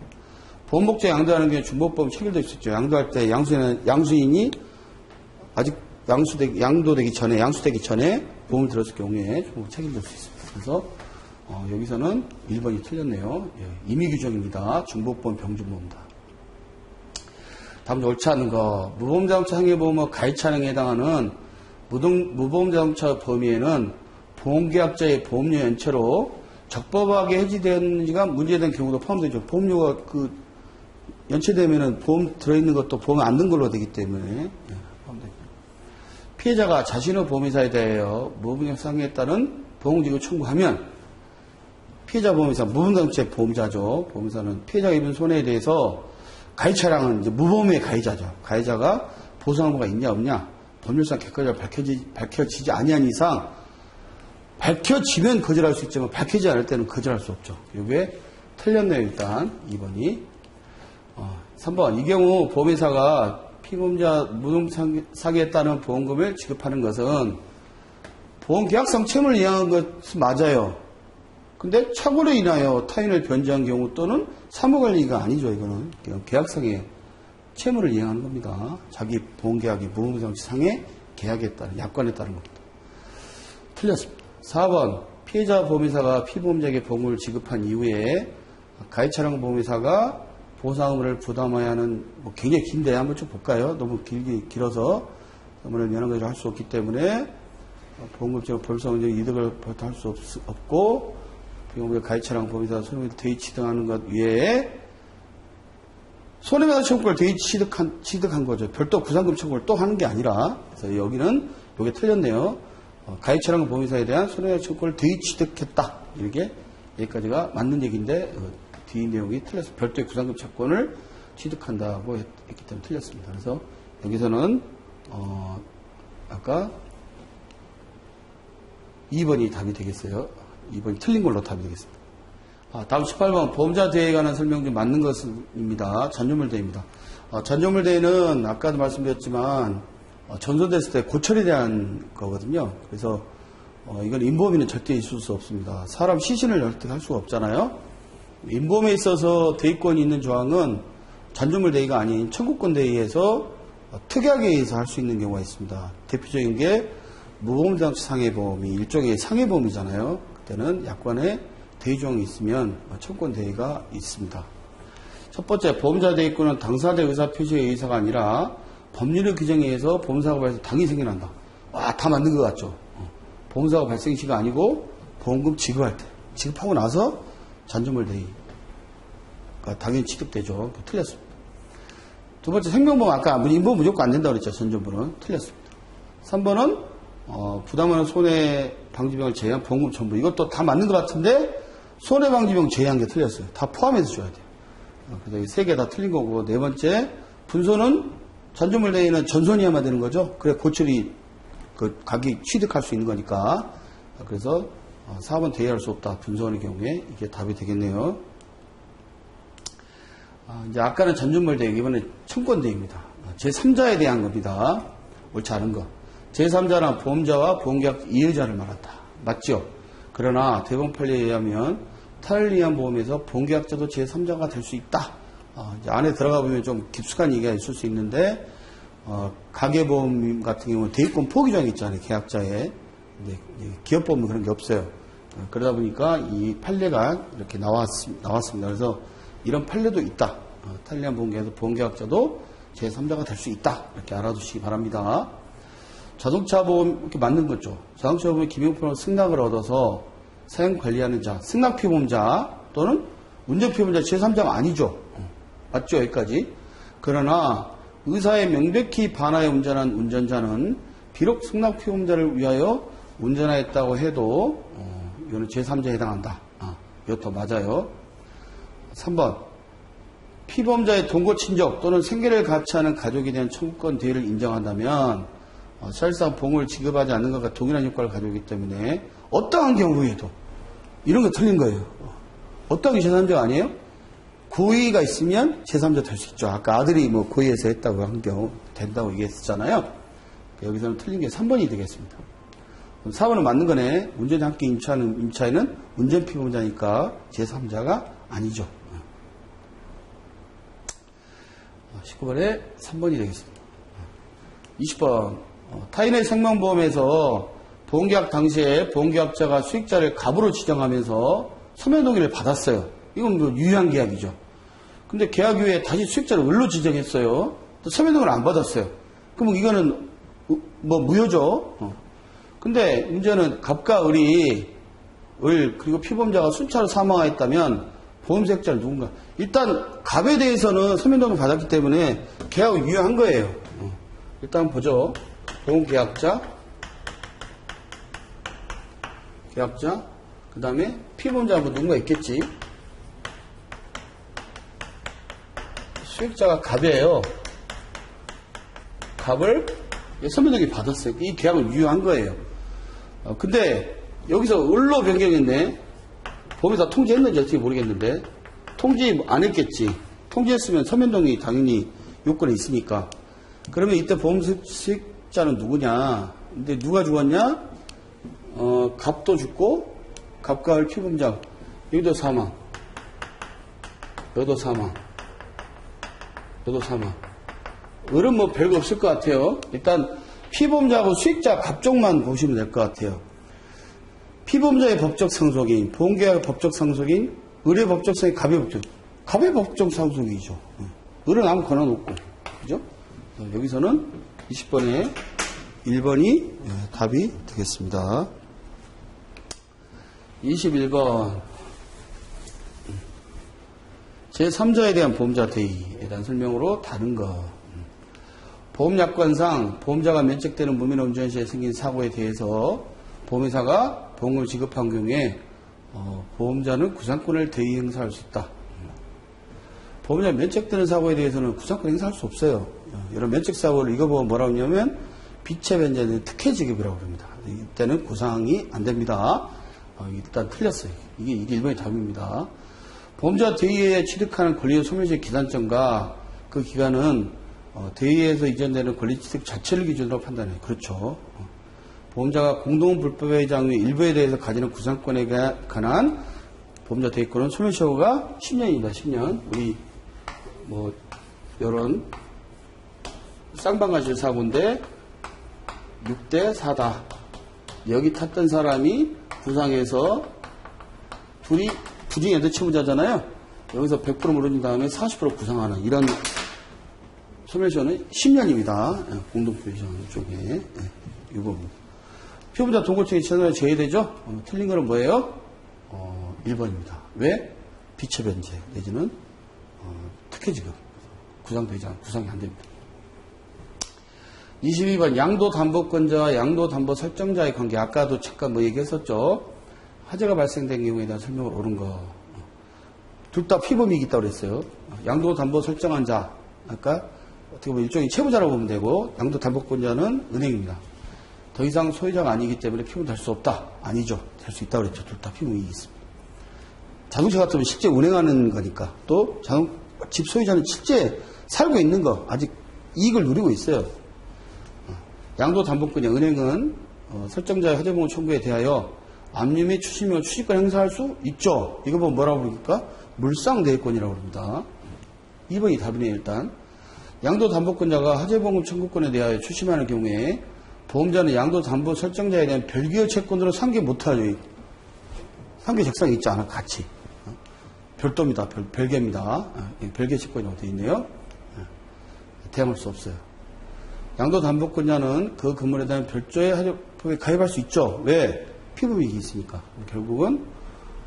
보험복제 양도하는 경우에 중복보험 체결될 수 있죠. 양도할 때 양수인이 아직 양도되기 전에 보험을 들었을 경우에 중복 책임질 수 있습니다. 그래서 여기서는 1번이 틀렸네요. 예, 임의 규정입니다. 중복보험, 병준보험이다. 다음 옳지 않은 거. 무보험자동차 상해보험의 가입차량에 해당하는 무보험자동차 범위에는 보험계약자의 보험료 연체로 적법하게 해지된 지가 문제된 경우도 포함되죠. 보험료가 연체되면은 보험 들어있는 것도 보험 안 든 걸로 되기 때문에 포함되죠. 피해자가 자신의 보험회사에 대하여 무보험자동차 상해에 따른 보험금지급을 청구하면 피해자 보험회사, 무보험자동차 보험자죠. 보험회사는 피해자가 입은 손해에 대해서 가해차량은 이제 무보험의 가해자죠. 가해자가 보상 의무가 있냐 없냐 법률상 객관적으로 밝혀지지 아니한 이상 밝혀지면 거절할 수 있지만 밝혀지지 않을 때는 거절할 수 없죠. 이게 틀렸네요. 일단 2번이 3번 이 경우 보험회사가 피보험자 무보험사기에 따른 보험금을 지급하는 것은 보험계약상 채무를 이행한 것은 맞아요. 근데 착오로 인하여 타인을 변제한 경우 또는 사무관리가 아니죠. 이거는 계약상의 채무를 이행하는 겁니다. 자기 보험계약이 무보험상의 계약에 따른 약관에 따른 겁니다. 틀렸습니다. 4번 피해자 보험회사가 피보험자에게 보험금을 지급한 이후에 가해차량 보험회사가 보상 의무를 부담해야 하는 굉장히 긴데 한번 좀 볼까요? 너무 길어서 의무를 면한 것을 할 수 없기 때문에 보험금제로 보험사원적 이득을 할 수 없고 비용을 가해차량 보험회사 손해배상 대의 취득하는 것 외에 손해배상 청구를 대의 취득한 거죠. 별도 구상금 청구를 또 하는 게 아니라 그래서 여기는 이게 틀렸네요. 가해차량 보험회사에 대한 손해배상 청구를 대의 취득했다. 이렇게 여기까지가 맞는 얘기인데 뒤 내용이 틀렸어요. 별도의 구상금 채권을 취득한다고 했기 때문에 틀렸습니다. 그래서 여기서는 아까 2번이 답이 되겠어요. 2번이 틀린 걸로 답이 되겠습니다. 다음 18번 보험자 대회에 관한 설명 중 맞는 것입니다. 전조물 대회입니다. 전조물 대회는 아까도 말씀드렸지만 전손됐을 때 고철에 대한 거거든요. 그래서 이건 인보험에는 절대 있을 수 없습니다. 사람 시신을 할 수가 없잖아요. 인보험에 있어서 대위권이 있는 조항은 전조물 대회가 아닌 청구권 대회에서 특약에 의해서 할 수 있는 경우가 있습니다. 대표적인 게 무보험자동차 상해보험이 일종의 상해보험이잖아요. 그때는 약관에 대위조항이 있으면 청구권 대회가 있습니다. 첫 번째, 보험자 대위권은 당사자 의사 표시의 의사가 아니라 법률의 규정에 의해서 보험사고가 발생 당연히 생겨난다. 다 맞는 것 같죠? 보험사고 발생 시가 아니고 보험금 지급할 때. 지급하고 나서 전조물 대위가 당연히 취득되죠. 틀렸습니다. 두 번째, 생명보험 아까 인보험 무조건 안 된다고 그랬죠. 전조물은. 틀렸습니다. 3번은 부담하는 손해방지병을 제외한 보험금 전부. 이것도 다 맞는 것 같은데 손해방지병 제외한 게 틀렸어요. 다 포함해서 줘야 돼요. 그래서 이 세 개 다 틀린 거고. 네 번째, 분손은 전조물 대위는 전손이어야만 되는 거죠. 그래 고철이 각이 취득할 수 있는 거니까. 그래서 4번 대위할 수 없다. 분손의 경우에 이게 답이 되겠네요. 이제 아까는 전조물 대위, 이번에 청구권 대위입니다. 제3자에 대한 겁니다. 옳지 않은 거. 제3자란 보험자와 보험계약 이의자를 말한다. 맞죠? 그러나 대법원 판례에 의하면 타를 위한 보험에서 보험계약자도 제3자가 될 수 있다. 이제 안에 들어가 보면 좀 깊숙한 얘기가 있을 수 있는데 가계보험 같은 경우는 대위권 포기조항이 있잖아요. 계약자에. 근데 기업보험은 그런 게 없어요. 그러다 보니까 이 판례가 이렇게 나왔습니다. 그래서 이런 판례도 있다. 타를 위한 보험계약에서 보험계약자도 제3자가 될 수 있다. 이렇게 알아두시기 바랍니다. 자동차 보험 이렇게 맞는 거죠. 자동차 보험의 기명표로 승낙을 얻어서 사용 관리하는 자, 승낙 피보험자 또는 운전 피보험자 제3자가 아니죠. 맞죠? 여기까지. 그러나 의사에 명백히 반하여 운전한 운전자는 비록 승낙 피보험자를 위하여 운전하였다고 해도 이거는 제3자에 해당한다. 이것도 맞아요. 3번 피보험자의 동거 친족 또는 생계를 같이 하는 가족에 대한 청구권 대위를 인정한다면 사실상 보험을 지급하지 않는 것과 동일한 효과를 가지고 있기 때문에 어떠한 경우에도 이런 거 틀린 거예요. 어떠한 게 제3자가 아니에요? 고의가 있으면 제3자 될 수 있죠. 아까 아들이 고의해서 했다고 한 경우 된다고 얘기했었잖아요. 여기서는 틀린 게 3번이 되겠습니다. 그럼 4번은 맞는 거네. 운전자 함께 임차에는 운전 피보험자니까 제3자가 아니죠. 19번에 3번이 되겠습니다. 20번 타인의 생명보험에서 보험계약 당시에 보험계약자가 수익자를 갑으로 지정하면서 소멸 동의를 받았어요. 이건 뭐 유효한 계약이죠. 근데 계약 이후에 다시 수익자를 을로 지정했어요. 또 소멸 동의를 안 받았어요. 그럼 이거는 뭐 무효죠. 근데 문제는 갑과 을이 그리고 피보험자가 순차로 사망하였다면 보험수익자는 누군가? 일단 갑에 대해서는 소멸 동의를 받았기 때문에 계약을 유효한 거예요. 일단 보죠. 보험계약자, 그 다음에 피보험자 뭐 누군가 있겠지. 수익자가 갑이에요. 갑을 소멸동의 받았어요. 이 계약을 유효한 거예요. 근데 여기서 을로 변경했네. 보험회사 통지했는지 어떻게 모르겠는데 통지 안 했겠지. 통지했으면 소멸동의 당연히 요건에 있으니까. 그러면 이때 보험 수익자는 누구냐? 근데 누가 죽었냐? 갑도 죽고 갑과 을 피보험자 여기도 사망, 여기도 사망, 여기도 사망. 을은 뭐 별거 없을 것 같아요. 일단 피보험자하고 수익자 갑쪽만 보시면 될 것 같아요. 피보험자의 법적 상속인, 보험계약의 법적 상속인, 을의 법적 상속인, 갑의 법적 상속이죠. 을은 아무 권한 없고, 그죠? 여기서는 20번에 1번이 답이 되겠습니다. 21번 제3자에 대한 보험자 대의에 대한 설명으로 다른 것. 보험약관상 보험자가 면책되는 무면 운전 시에 생긴 사고에 대해서 보험회사가 보험을 지급한 경우에 보험자는 구상권을 대의 행사할 수 있다. 보험자 면책되는 사고에 대해서는 구상권 행사할 수 없어요. 이런 면책사고를 이거 보면 뭐라고 하냐면 비체 변제는 특혜 지급이라고 합니다. 이때는 구상이 안 됩니다. 일단 틀렸어요. 이게 1번의 답입니다. 보험자 대의에 취득하는 권리의 소멸시의 기산점과 그 기간은 대의에서 이전되는 권리 취득 자체를 기준으로 판단해요. 그렇죠. 보험자가 공동 불법의 장의 일부에 대해서 가지는 구상권에 관한 보험자 대의권은 소멸시효가 10년입니다. 10년. 우리 뭐 이런 쌍방가실 사고인데 6대 4다. 여기 탔던 사람이 부상해서 둘이 부징 연대치무자잖아요. 여기서 100% 무너진 다음에 40% 구상하는 이런 소멸시효는 10년입니다. 공동표시장 쪽에 이 부분. 피보험자 동거증이 채널에 제외되죠. 틀린 거는 뭐예요? 1번입니다. 왜? 비체 변제 내지는 특혜지급 구상되지 않고 구상이 안 됩니다. 22번 양도담보권자와 양도담보 설정자의 관계. 아까도 잠깐 뭐 얘기했었죠. 화재가 발생된 경우에 대한 설명을 옳은 거. 둘 다 피보험이 있다고 그랬어요. 양도담보 설정한 자. 아까 어떻게 보면 일종의 채무자라고 보면 되고 양도담보권자는 은행입니다. 더 이상 소유자가 아니기 때문에 피보험 될 수 없다. 아니죠. 될 수 있다고 그랬죠. 둘 다 피보험이 있습니다. 자동차 같으면 실제 운행하는 거니까. 또 집 소유자는 실제 살고 있는 거. 아직 이익을 누리고 있어요. 양도담보권자 은행은 설정자의 화재보험 청구에 대하여 압류 및 추심, 추식권 행사할 수 있죠. 이거 보면 뭐라고 부르니까 물상대회권이라고 합니다. 2번이 답이네요. 일단 양도담보권자가 화재보험 청구권에 대하여 추심하는 경우에 보험자는 양도담보 설정자에 대한 별개의 채권으로 상계 못하죠. 상계 적상이 있지 않아 같이 별도입니다. 별개입니다. 별개 채권이라고 되어 있네요. 대항할 수 없어요. 양도담보권자는 그 건물에 대한 별도의 화재보험에 가입할 수 있죠. 왜? 피보험이 있으니까. 결국은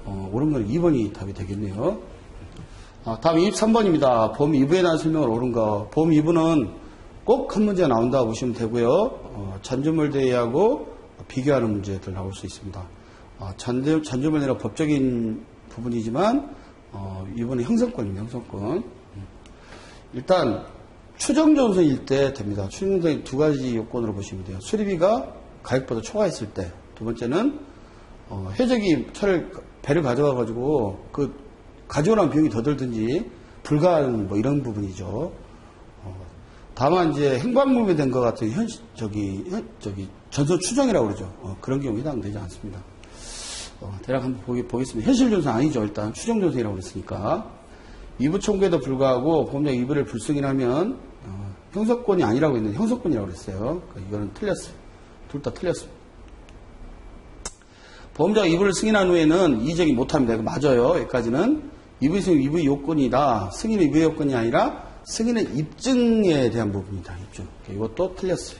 옳은 건 2번이 답이 되겠네요. 다음 23번입니다. 보험 2부에 대한 설명을 옳은 거. 보험 2부는 꼭 한 문제 나온다고 보시면 되고요. 잔존물 대의하고 비교하는 문제들 나올 수 있습니다. 잔존물이라 법적인 부분이지만 이번에 형성권입니다. 형성권. 일단 추정존속일 때 됩니다. 추정존속이 두 가지 요건으로 보시면 돼요. 수리비가 가액보다 초과했을 때. 두 번째는 해적이 배를 가져와 가지고 그 가져오라는 비용이 더 들든지 불가한 뭐 이런 부분이죠. 다만 이제 행방불명 된 것 같은 전선 추정이라고 그러죠. 그런 경우 해당되지 않습니다. 대략 한번 보겠습니다. 현실존속 아니죠. 일단 추정존속이라고 그랬으니까. 이부 청구에도 불구하고 보험자 이부를 불승인하면 형성권이 아니라고 했는데 형성권이라고 그랬어요. 그러니까 이거는 틀렸어요. 둘 다 틀렸습니다. 보험자가 이부를 승인한 후에는 이의제기 못합니다. 이거 맞아요. 여기까지는. 이부의 승인, 이부의 요건이다. 승인은 이부의 요건이 아니라 승인은 입증에 대한 부분이다. 입증. 이것도 틀렸어요.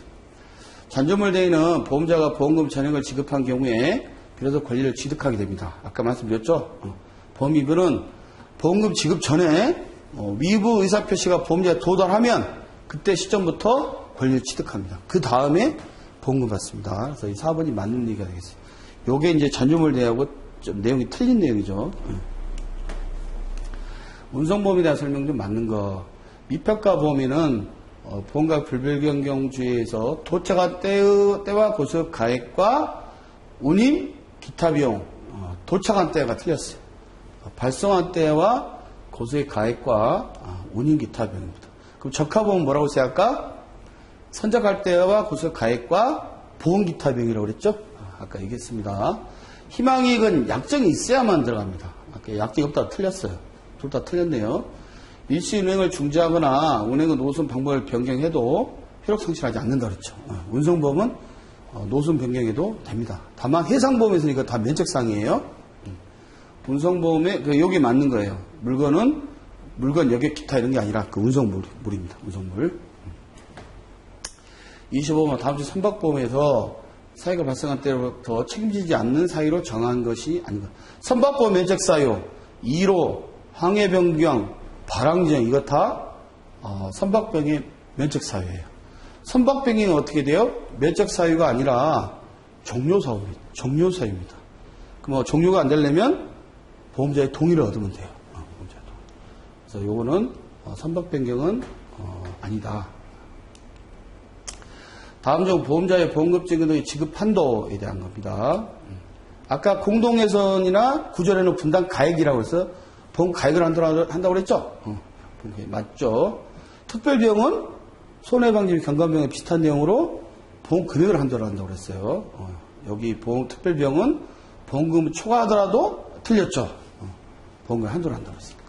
잔존물 대위는 보험자가 보험금 전액을 지급한 경우에 비로소 권리를 취득하게 됩니다. 아까 말씀드렸죠? 보험이부는 보험금 지급 전에 위부 의사표시가 보험자에 도달하면 그때 시점부터 권리를 취득합니다. 그 다음에 보험금 받습니다. 그래서 이 4번이 맞는 얘기가 되겠어요. 요게 이제 잔존물 대위하고 좀 내용이 틀린 내용이죠. 운송보험에 대한 설명 좀 맞는 거. 미평가 보험에는 보험가 불변경주의에서 도착한 때와 고수 가액과 운임, 기타 비용, 도착한 때가 틀렸어요. 발송한 때와 고수의 가액과 운임, 기타 비용입니다. 그럼 적하보험은 뭐라고 써야 할까? 선적할 때와 고수의 가액과 보험, 기타 비용이라고 그랬죠? 아까 얘기했습니다. 희망이익은 약정이 있어야만 들어갑니다. 아까 약정이 없다고 틀렸어요. 둘 다 틀렸네요. 일시 운행을 중지하거나 운행의 노선 방법을 변경해도 효력 상실하지 않는다 그랬죠. 운송보험은 노선 변경해도 됩니다. 다만 해상보험에서는 이거 다 면책상이에요. 운송보험에 여기 맞는 거예요. 물건 여객 기타 이런 게 아니라 그 운송물입니다. 운송물. 25번 다음 주 선박보험에서 사유가 발생한 때로부터 책임지지 않는 사유로 정한 것이 아닌가. 선박보험 면책사유 2로 항해 변경, 발항지정 이거 다 선박변경의 면책사유예요. 선박변경은 어떻게 돼요? 면책사유가 아니라 종료사유입니다. 그럼 종료가 안 되려면 보험자의 동의를 얻으면 돼요. 보험자의 동의. 그래서 요거는 선박변경은 아니다. 다음 중 보험자의 보험금 증액의 지급 한도에 대한 겁니다. 아까 공동회선이나 구조례는 분당 가액이라고 해서 보험 가액을 한다고 그랬죠? 맞죠? 특별비용은 손해방지 경감비용에 비슷한 내용으로 보험 금액을 한도로 한다고 그랬어요. 여기 특별비용은 보험금을 초과하더라도 틀렸죠? 보험금을 한도로 한다고 그랬으니까.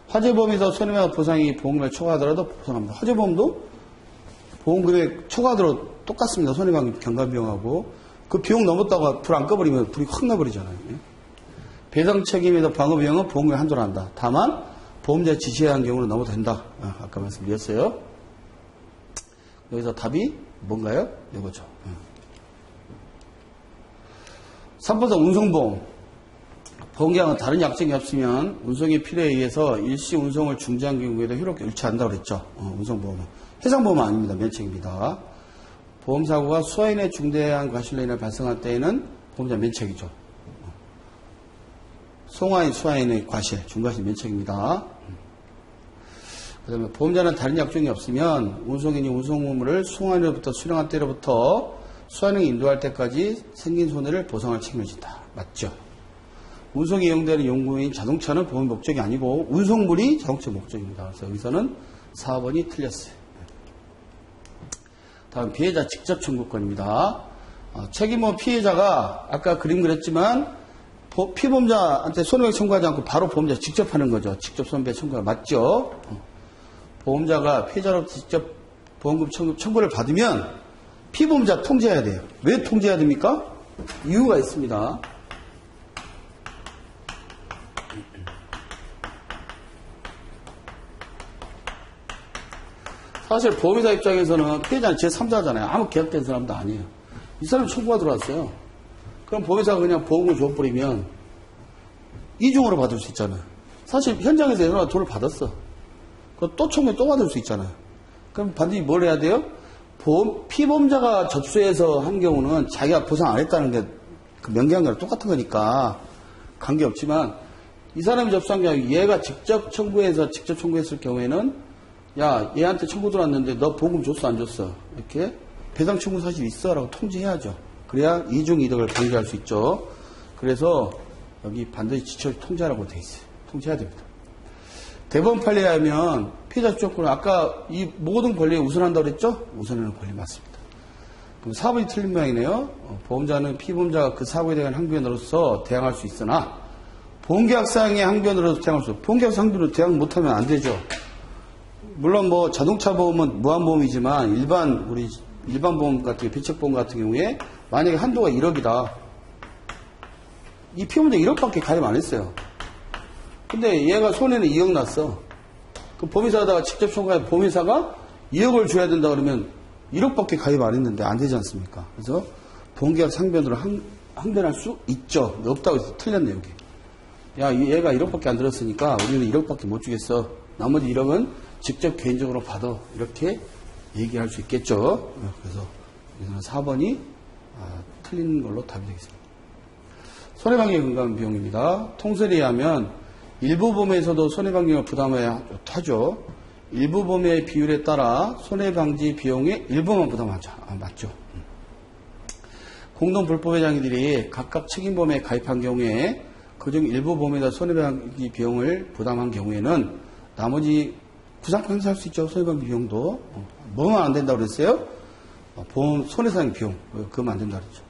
화재보험에서 손해배상 보상이 보험금을 초과하더라도 보상합니다. 화재보험도 보험금액 초과하더라도 똑같습니다. 손해방지 경감비용하고. 그 비용 넘었다고 불 안 꺼버리면 불이 확 나버리잖아요. 배상 책임에서 방어 비용은 보험금에 한도로 한다. 다만 보험자 지시해야 한 경우는 넘어도 된다. 아까 말씀드렸어요. 여기서 답이 뭔가요? 이거죠. 3번서 운송보험. 보험계약은 다른 약정이 없으면 운송의 필요에 의해서 일시 운송을 중지한 경우에도 효력이 일치한다고 그랬죠. 운송보험은. 해상보험은 아닙니다. 면책입니다. 보험사고가 수화인의 중대한 과실로 인해 발생할 때에는 보험자 면책이죠. 송화인, 수화인의 과실, 중과실 면책입니다. 그 다음에 보험자는 다른 약정이 없으면 운송인이 운송물을 송화인으로부터 수령한 때로부터 수화인에게 인도할 때까지 생긴 손해를 보상할 책임을 진다. 맞죠? 운송에 이용되는 용구인 자동차는 보험 목적이 아니고 운송물이 자동차 목적입니다. 그래서 여기서는 4번이 틀렸어요. 다음 피해자 직접 청구권입니다. 책임은 피해자가 아까 그림 그렸지만 피보험자한테 손해배상 청구하지 않고 바로 보험자 직접 하는 거죠. 직접 손해배상 청구가 맞죠. 보험자가 피해자로부터 직접 보험금 청구를 받으면 피보험자 통지해야 돼요. 왜 통지해야 됩니까? 이유가 있습니다. 사실 보험회사 입장에서는 피해자는 제3자잖아요. 아무 계약된 사람도 아니에요. 이 사람이 청구가 들어왔어요. 그럼 보험회사가 그냥 보험을 줘버리면 이중으로 받을 수 있잖아요. 사실 현장에서 얘네가 돈을 받았어. 또 청구에 또 받을 수 있잖아요. 그럼 반드시 뭘 해야 돼요? 피보험자가 접수해서 한 경우는 자기가 보상 안 했다는 게 그 명기한 거랑 똑같은 거니까 관계없지만 이 사람이 접수한 게 아니고 얘가 직접 청구했을 경우에는 야 얘한테 청구 들어왔는데 너 보험금 줬어 안 줬어? 이렇게 배상 청구 사실이 있어 라고 통지해야죠. 그래야 이중이득을 방지할 수 있죠. 그래서 여기 반드시 지처리 통지하라고 돼 있어요. 통지해야 됩니다. 대법원 판례에 하면 피해자 주장권은 아까 이 모든 권리에 우선한다고 그랬죠? 우선하는 권리 맞습니다. 그럼 4번이 틀린 모양이네요. 보험자는 피보험자가 그 사고에 대한 항변으로서 대항할 수 있으나 보험계약상의 항변으로서 대항할 수 없어요. 보험계약상 항변으로 대항 못하면 안 되죠. 물론 뭐 자동차 보험은 무한보험이지만 일반 보험 같은 경우, 비책보험 같은 경우에 만약에 한도가 1억이다. 이 피해보험자 1억밖에 가입 안 했어요. 근데 얘가 손해는 2억 났어. 그 보험회사에다가 직접 청구해 보험회사가 2억을 줘야 된다 그러면 1억밖에 가입 안 했는데 안 되지 않습니까? 그래서 보험계약 상변으로 항변할 수 있죠. 없다고 해서 틀렸네, 여기. 야, 얘가 1억밖에 안 들었으니까 우리는 1억밖에 못 주겠어. 나머지 1억은 직접 개인적으로 받아. 이렇게 얘기할 수 있겠죠. 그래서 여기서는 4번이 틀린 걸로 답이 되겠습니다. 손해방기 근간 비용입니다. 통설에 의하면 일부 보험에서도 손해방기를 부담해야 하죠. 일부 보험의 비율에 따라 손해방지 비용의 일부만 부담하죠. 맞죠. 공동불법의 장애들이 각각 책임보험에 가입한 경우에 그중 일부 보험에다 손해방지 비용을 부담한 경우에는 나머지 구상권 행사할 수 있죠. 손해방지 비용도. 뭐만 안 된다고 그랬어요? 보험 손해상 비용. 그거만 안 된다고 그랬죠.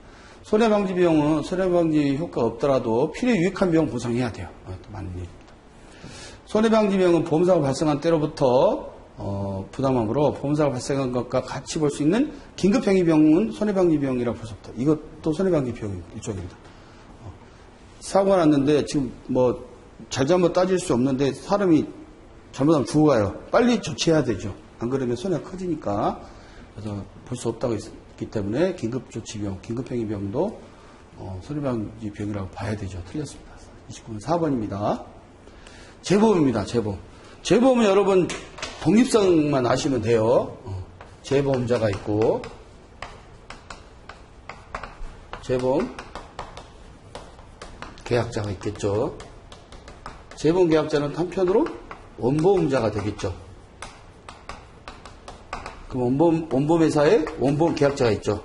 손해방지 비용은 손해방지 효과가 없더라도 필요 유익한 비용 보상해야 돼요. 맞는 얘기입니다. 손해방지 비용은 보험사가 발생한 때로부터 부담함으로 보험사가 발생한 것과 같이 볼 수 있는 긴급행위 비용은 손해방지 비용이라고 볼 수 없다. 이것도 손해방지 비용 일종입니다. 사고가 났는데 지금 뭐 잘잘못 따질 수 없는데 사람이 잘못하면 죽어가요. 빨리 조치해야 되죠. 안 그러면 손해가 커지니까. 그래서 볼 수 없다고 했기 때문에 긴급조치 비용, 긴급행위 비용도 손해방지 비용이라고 봐야 되죠. 틀렸습니다. 29번 4번입니다. 재보험입니다. 재보험. 재보험은 여러분 독립성만 아시면 돼요. 재보험자가 있고 재보험 계약자가 있겠죠. 재보험 계약자는 한편으로 원보험자가 되겠죠. 그럼 원보험회사에 원보험 계약자가 있죠.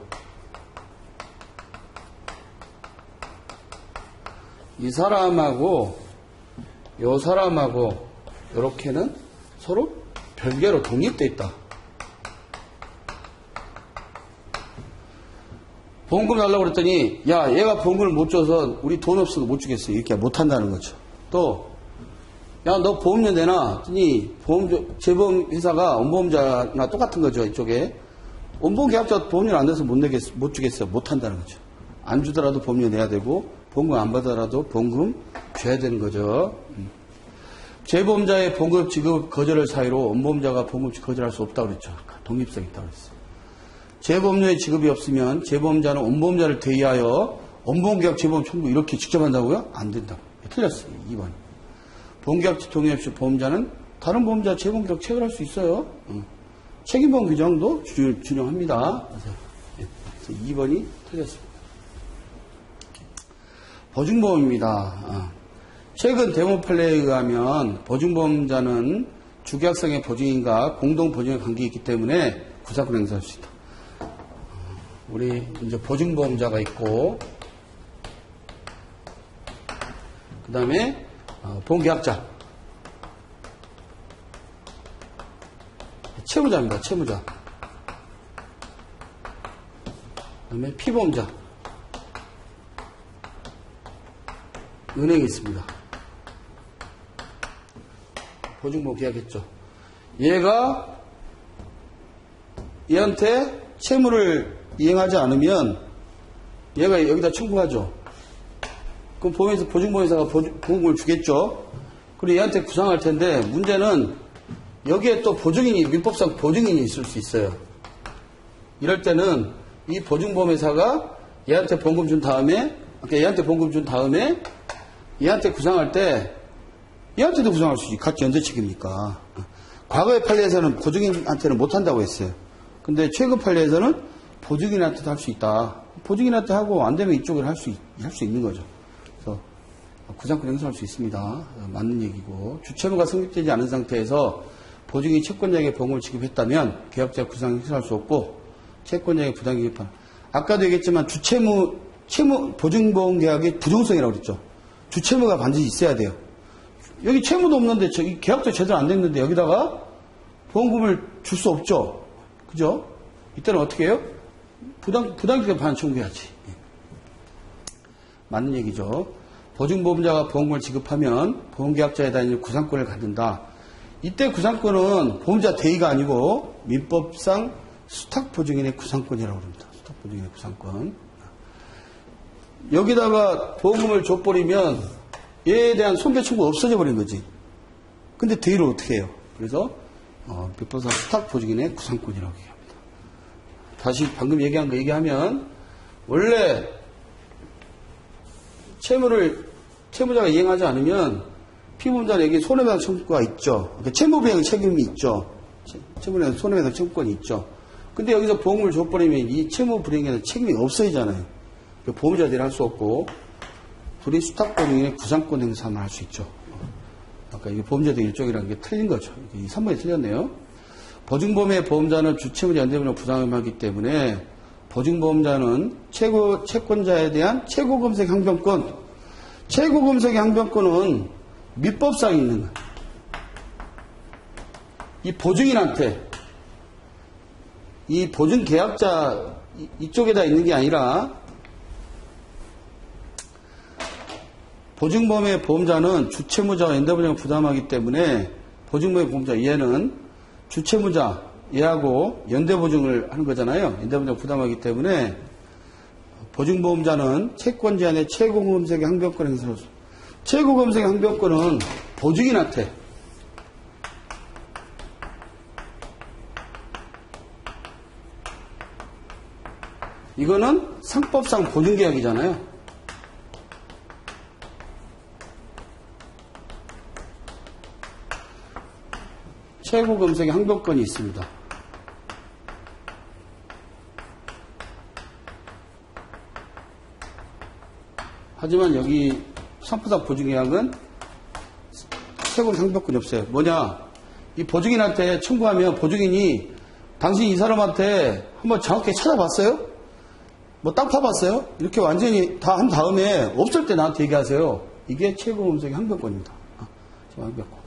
이 사람하고 요 사람하고 요렇게는 서로 별개로 독립되어 있다. 보험금 달라고 그랬더니 야 얘가 보험금을 못 줘서 우리 돈 없어서 못 주겠어. 이렇게 못 한다는 거죠. 또 야 너 보험료 내놔. 했더니 재보험 회사가 원보험자나 똑같은 거죠. 이쪽에 원보험 계약자 보험료 안 내서 못 주겠어요. 못 한다는 거죠. 안 주더라도 보험료 내야 되고 보험금 안 받더라도 보험금 줘야 되는 거죠. 재보험자의 보험금 지급 거절을 사유로 원보험자가 보험금 거절할 수 없다고 그랬죠. 독립성이 있다고 그랬어요. 재보험료의 지급이 없으면 재보험자는 원보험자를 대의하여 원보험계약 재보험 청구 이렇게 직접 한다고요? 안 된다고. 틀렸어요. 2번. 보험계약 동의 없이 보험자는 다른 보험자 재보험계약 체결할 수 있어요. 책임보험 규정도 준용합니다. 그래서 2번이 틀렸습니다. 보증보험입니다. 최근 대법원 판례에 의하면 보증보험자는 주계약성의 보증인과 공동보증의 관계가 있기 때문에 구상권 행사할 수 있다. 우리 이제 보증보험자가 있고 그 다음에 보험계약자 채무자입니다. 채무자 그 다음에 피보험자 은행이 있습니다. 보증보험 계약했죠. 얘한테 채무를 이행하지 않으면 얘가 여기다 청구하죠. 그럼 보증보험회사가 보험금을 주겠죠. 그리고 얘한테 구상할 텐데 문제는 여기에 또 민법상 보증인이 있을 수 있어요. 이럴 때는 이 보증보험회사가 얘한테 보험금 준 다음에 얘한테 구상할 때 얘한테도 구상할 수 있지. 같이 연쇄 책임이니까. 과거의 판례에서는 보증인한테는 못한다고 했어요. 근데 최근 판례에서는 보증인한테도 할 수 있다. 보증인한테 하고 안 되면 이쪽을 할 수 있는 거죠. 그래서 구상권 행사할 수 있습니다. 맞는 얘기고 주채무가 성립되지 않은 상태에서 보증인이 채권자에게 보험을 지급했다면 계약자 구상 행사할 수 없고 채권자에게 부당 기입한 아까도 얘기했지만 보증보험 계약의 부정성이라고 그랬죠. 주채무가 반드시 있어야 돼요. 여기 채무도 없는데 이 계약도 제대로 안 됐는데 여기다가 보험금을 줄 수 없죠. 그죠? 이때는 어떻게 해요? 부당기간 반 청구해야지. 맞는 얘기죠. 보증보험자가 보험금을 지급하면 보험계약자에 대한 구상권을 갖는다. 이때 구상권은 보험자 대의가 아니고 민법상 수탁보증인의 구상권이라고 합니다. 수탁보증인의 구상권. 여기다가 보험금을 줘버리면 얘에 대한 손괴 청구가 없어져 버린 거지. 근데 대의를 어떻게 해요? 그래서 비법상 수탁 보증인의 구상권이라고 얘기합니다. 다시 방금 얘기한 거 얘기하면 원래 채무자가 이행하지 않으면 피보험자에게 손해배상 청구가 있죠. 그러니까 채무불이행 책임이 있죠. 채무불이행 손해배상 청구권이 있죠. 근데 여기서 보험을 줘버리면 이 채무불이행에 대한 책임이 없어지잖아요. 그러니까 보험자들이 할 수 없고 둘이 수탁보증인의 구상권 행사만 할 수 있죠. 아까 이게 보험자들 일종이라는 게 틀린 거죠. 이 3번이 틀렸네요. 보증보험의 보험자는 주채무자 연대보증 부담하기 때문에 보증보험자는 채권자에 대한 최고금색 항변권, 최고금색 항변권은 민법상 있는 거예요. 이 보증인한테, 이 보증계약자 이쪽에다 있는 게 아니라 보증보험의 보험자는 주채무자와 연대보증을 부담하기 때문에 보증보험의 보험자 얘는 주채무자 얘하고 연대보증을 하는 거잖아요. 연대보증을 부담하기 때문에 보증보험자는 채권 제한의 최고금색의 항변권 행사로 최고금색의 항변권은 보증인한테 이거는 상법상 보증계약이잖아요. 최고금색의 항변권이 있습니다. 하지만 여기 상법상 보증계약은 최고금색 항변권이 없어요. 뭐냐? 이 보증인한테 청구하면 보증인이 당신 이 사람한테 한번 정확히 찾아봤어요? 뭐 땅 파봤어요? 이렇게 완전히 다 한 다음에 없을 때 나한테 얘기하세요. 이게 최고금색의 항변권입니다. 항변권.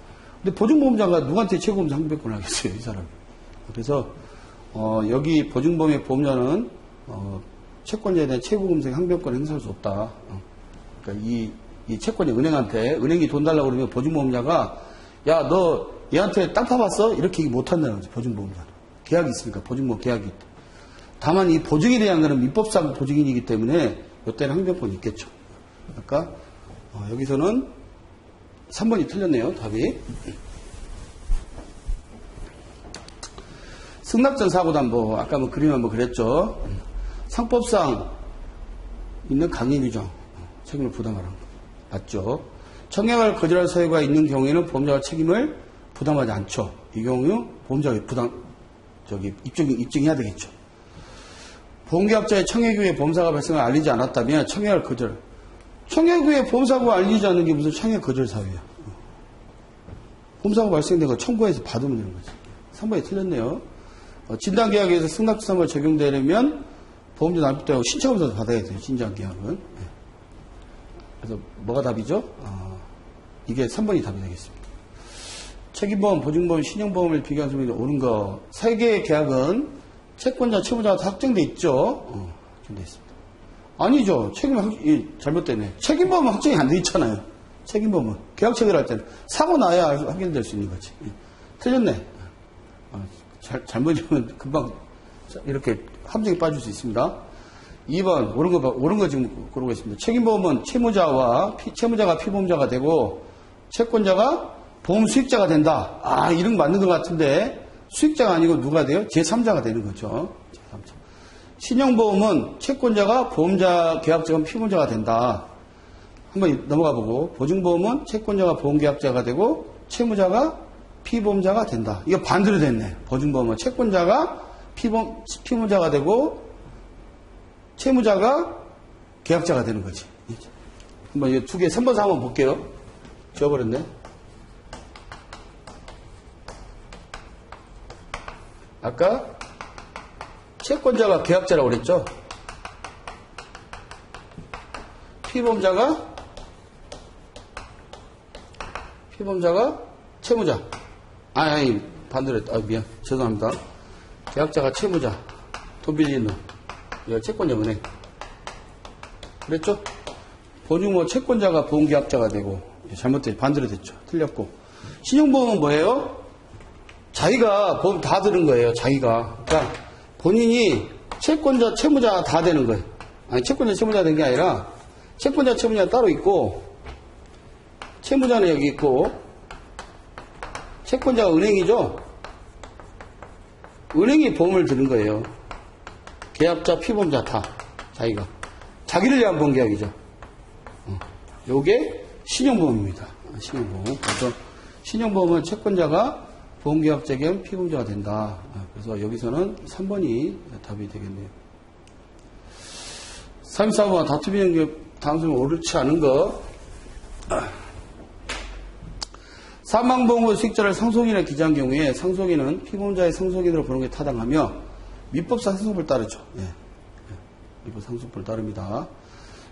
근데 보증보험자가 누구한테 최고금색 항변권을 하겠어요, 이 사람이. 그래서 여기 보증보험의 보험자는 채권자에 대한 최고금색 항변권을 행사할 수 없다. 그러니까 이 채권이 은행한테 은행이 돈 달라고 그러면 보증보험자가 야, 너 얘한테 땅 파봤어? 이렇게 얘기 못한다는 거죠, 보증보험자는. 계약이 있으니까, 보증보험 계약이 있다. 다만 이 보증에 대한 거는 민법상 보증인이기 때문에 이때는 항변권이 있겠죠. 그러니까 여기서는 3번이 틀렸네요, 답이. 승낙전 사고담보, 아까 뭐 그림 한번 그랬죠. 상법상 있는 강인유정, 책임을 부담하라는 거. 맞죠? 청약을 거절할 사유가 있는 경우에는 보험자가 책임을 부담하지 않죠. 이 경우 보험자가 입증해야 되겠죠. 보험계약자의 청약 후에 보험사가 발생을 알리지 않았다면 청약을 거절. 청약 후에 보험사고가 알리지 않는 게 무슨 청약 거절 사유야. 보험사고 발생된 거 청구해서 받으면 되는 거지. 3번이 틀렸네요. 진단계약에서 승낙지상을 적용되려면 보험자 납입되고 신청하면서 받아야 돼요. 진단계약은. 그래서 뭐가 답이죠? 이게 3번이 답이 되겠습니다. 책임보험, 보증보험, 신용보험을 비교한 소문이 옳은 거. 세 개의 계약은 채권자, 채무자가 다 확정돼 있죠. 확정돼 있습니다. 아니죠. 잘못되네. 책임보험은 확정이 안 돼 있잖아요. 책임보험은. 계약 체결할 때는. 사고 나야 확인될 수 있는 거지. 틀렸네. 잘못이면 금방 이렇게 함정에 빠질 수 있습니다. 2번, 옳은 거 지금 고르고 있습니다. 책임보험은 채무자가 피보험자가 되고, 채권자가 보험 수익자가 된다. 이런 거 맞는 것 같은데, 수익자가 아니고 누가 돼요? 제3자가 되는 거죠. 제3자. 신용보험은 채권자가 보험자, 계약자가 피보험자가 된다. 한번 넘어가 보고, 보증보험은 채권자가 보험계약자가 되고, 채무자가 피보험자가 된다. 이거 반대로 됐네. 보증보험은 채권자가 피보험자가 되고, 채무자가 계약자가 되는 거지. 한번 이 두 개, 3번, 4번 볼게요. 지워버렸네. 아까 채권자가 계약자라고 그랬죠? 피보험자가 채무자. 반대로 했다. 미안. 죄송합니다. 계약자가 채무자. 돈 빌리는 놈. 이거 채권자 은행. 그랬죠? 보증보험 채권자가 보험계약자가 되고, 잘못됐죠. 반대로 됐죠. 틀렸고. 신용보험은 뭐예요? 자기가 보험 다 들은 거예요. 자기가. 그러니까 본인이 채권자, 채무자 다 되는 거예요. 아니, 채권자, 채무자 된 게 아니라 채권자, 채무자 따로 있고, 채무자는 여기 있고, 채권자가 은행이죠. 은행이 보험을 드는 거예요. 계약자, 피보험자 다 자기가 자기를 위한 보험계약이죠. 요게 신용보험입니다. 신용보험. 그래서 신용보험은 채권자가 보험계약자에 의한 피보험자가 된다. 그래서 여기서는 3번이 답이 되겠네요. 3, 4번 다툼 인연 당수는 옳지 않은 거. 사망보험의 수익자를 상속인에 기재한 경우에 상속인은 피보험자의 상속인으로 보는 게 타당하며 민법상 상속을 따르죠. 민법 상속을 따릅니다.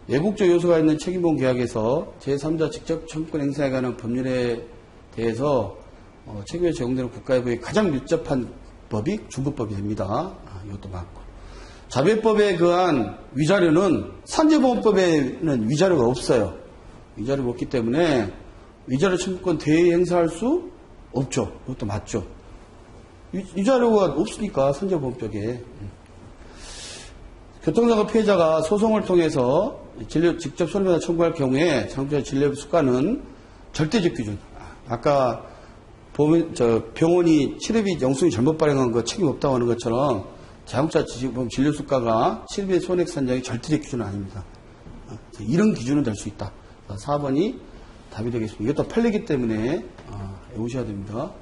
외국적 요소가 있는 책임보험 계약에서 제3자 직접 청구권 행사에 관한 법률에 대해서 책임에 적용되는 국가의무에 가장 밀접한 법이 중부법이 됩니다. 이것도 맞고. 자배법에 의한 위자료는 산재보험법에는 위자료가 없어요. 위자료가 없기 때문에 위자료 청구권 대의 행사할 수 없죠. 이것도 맞죠. 위자료가 없으니까 산재보험 쪽에. 교통사고 피해자가 소송을 통해서 진료 직접 손해배상 청구할 경우에 장부의 진료 수가는 절대적 기준. 아까 병원이 치료비 영수증 잘못 발행한 거 책임 없다고 하는 것처럼 자동차 진료 수가가 치료비 손해액 산정이 절대적 기준은 아닙니다. 이런 기준은 될 수 있다. 4번이 답이 되겠습니다. 이것도 판례이기 때문에 외우셔야 됩니다.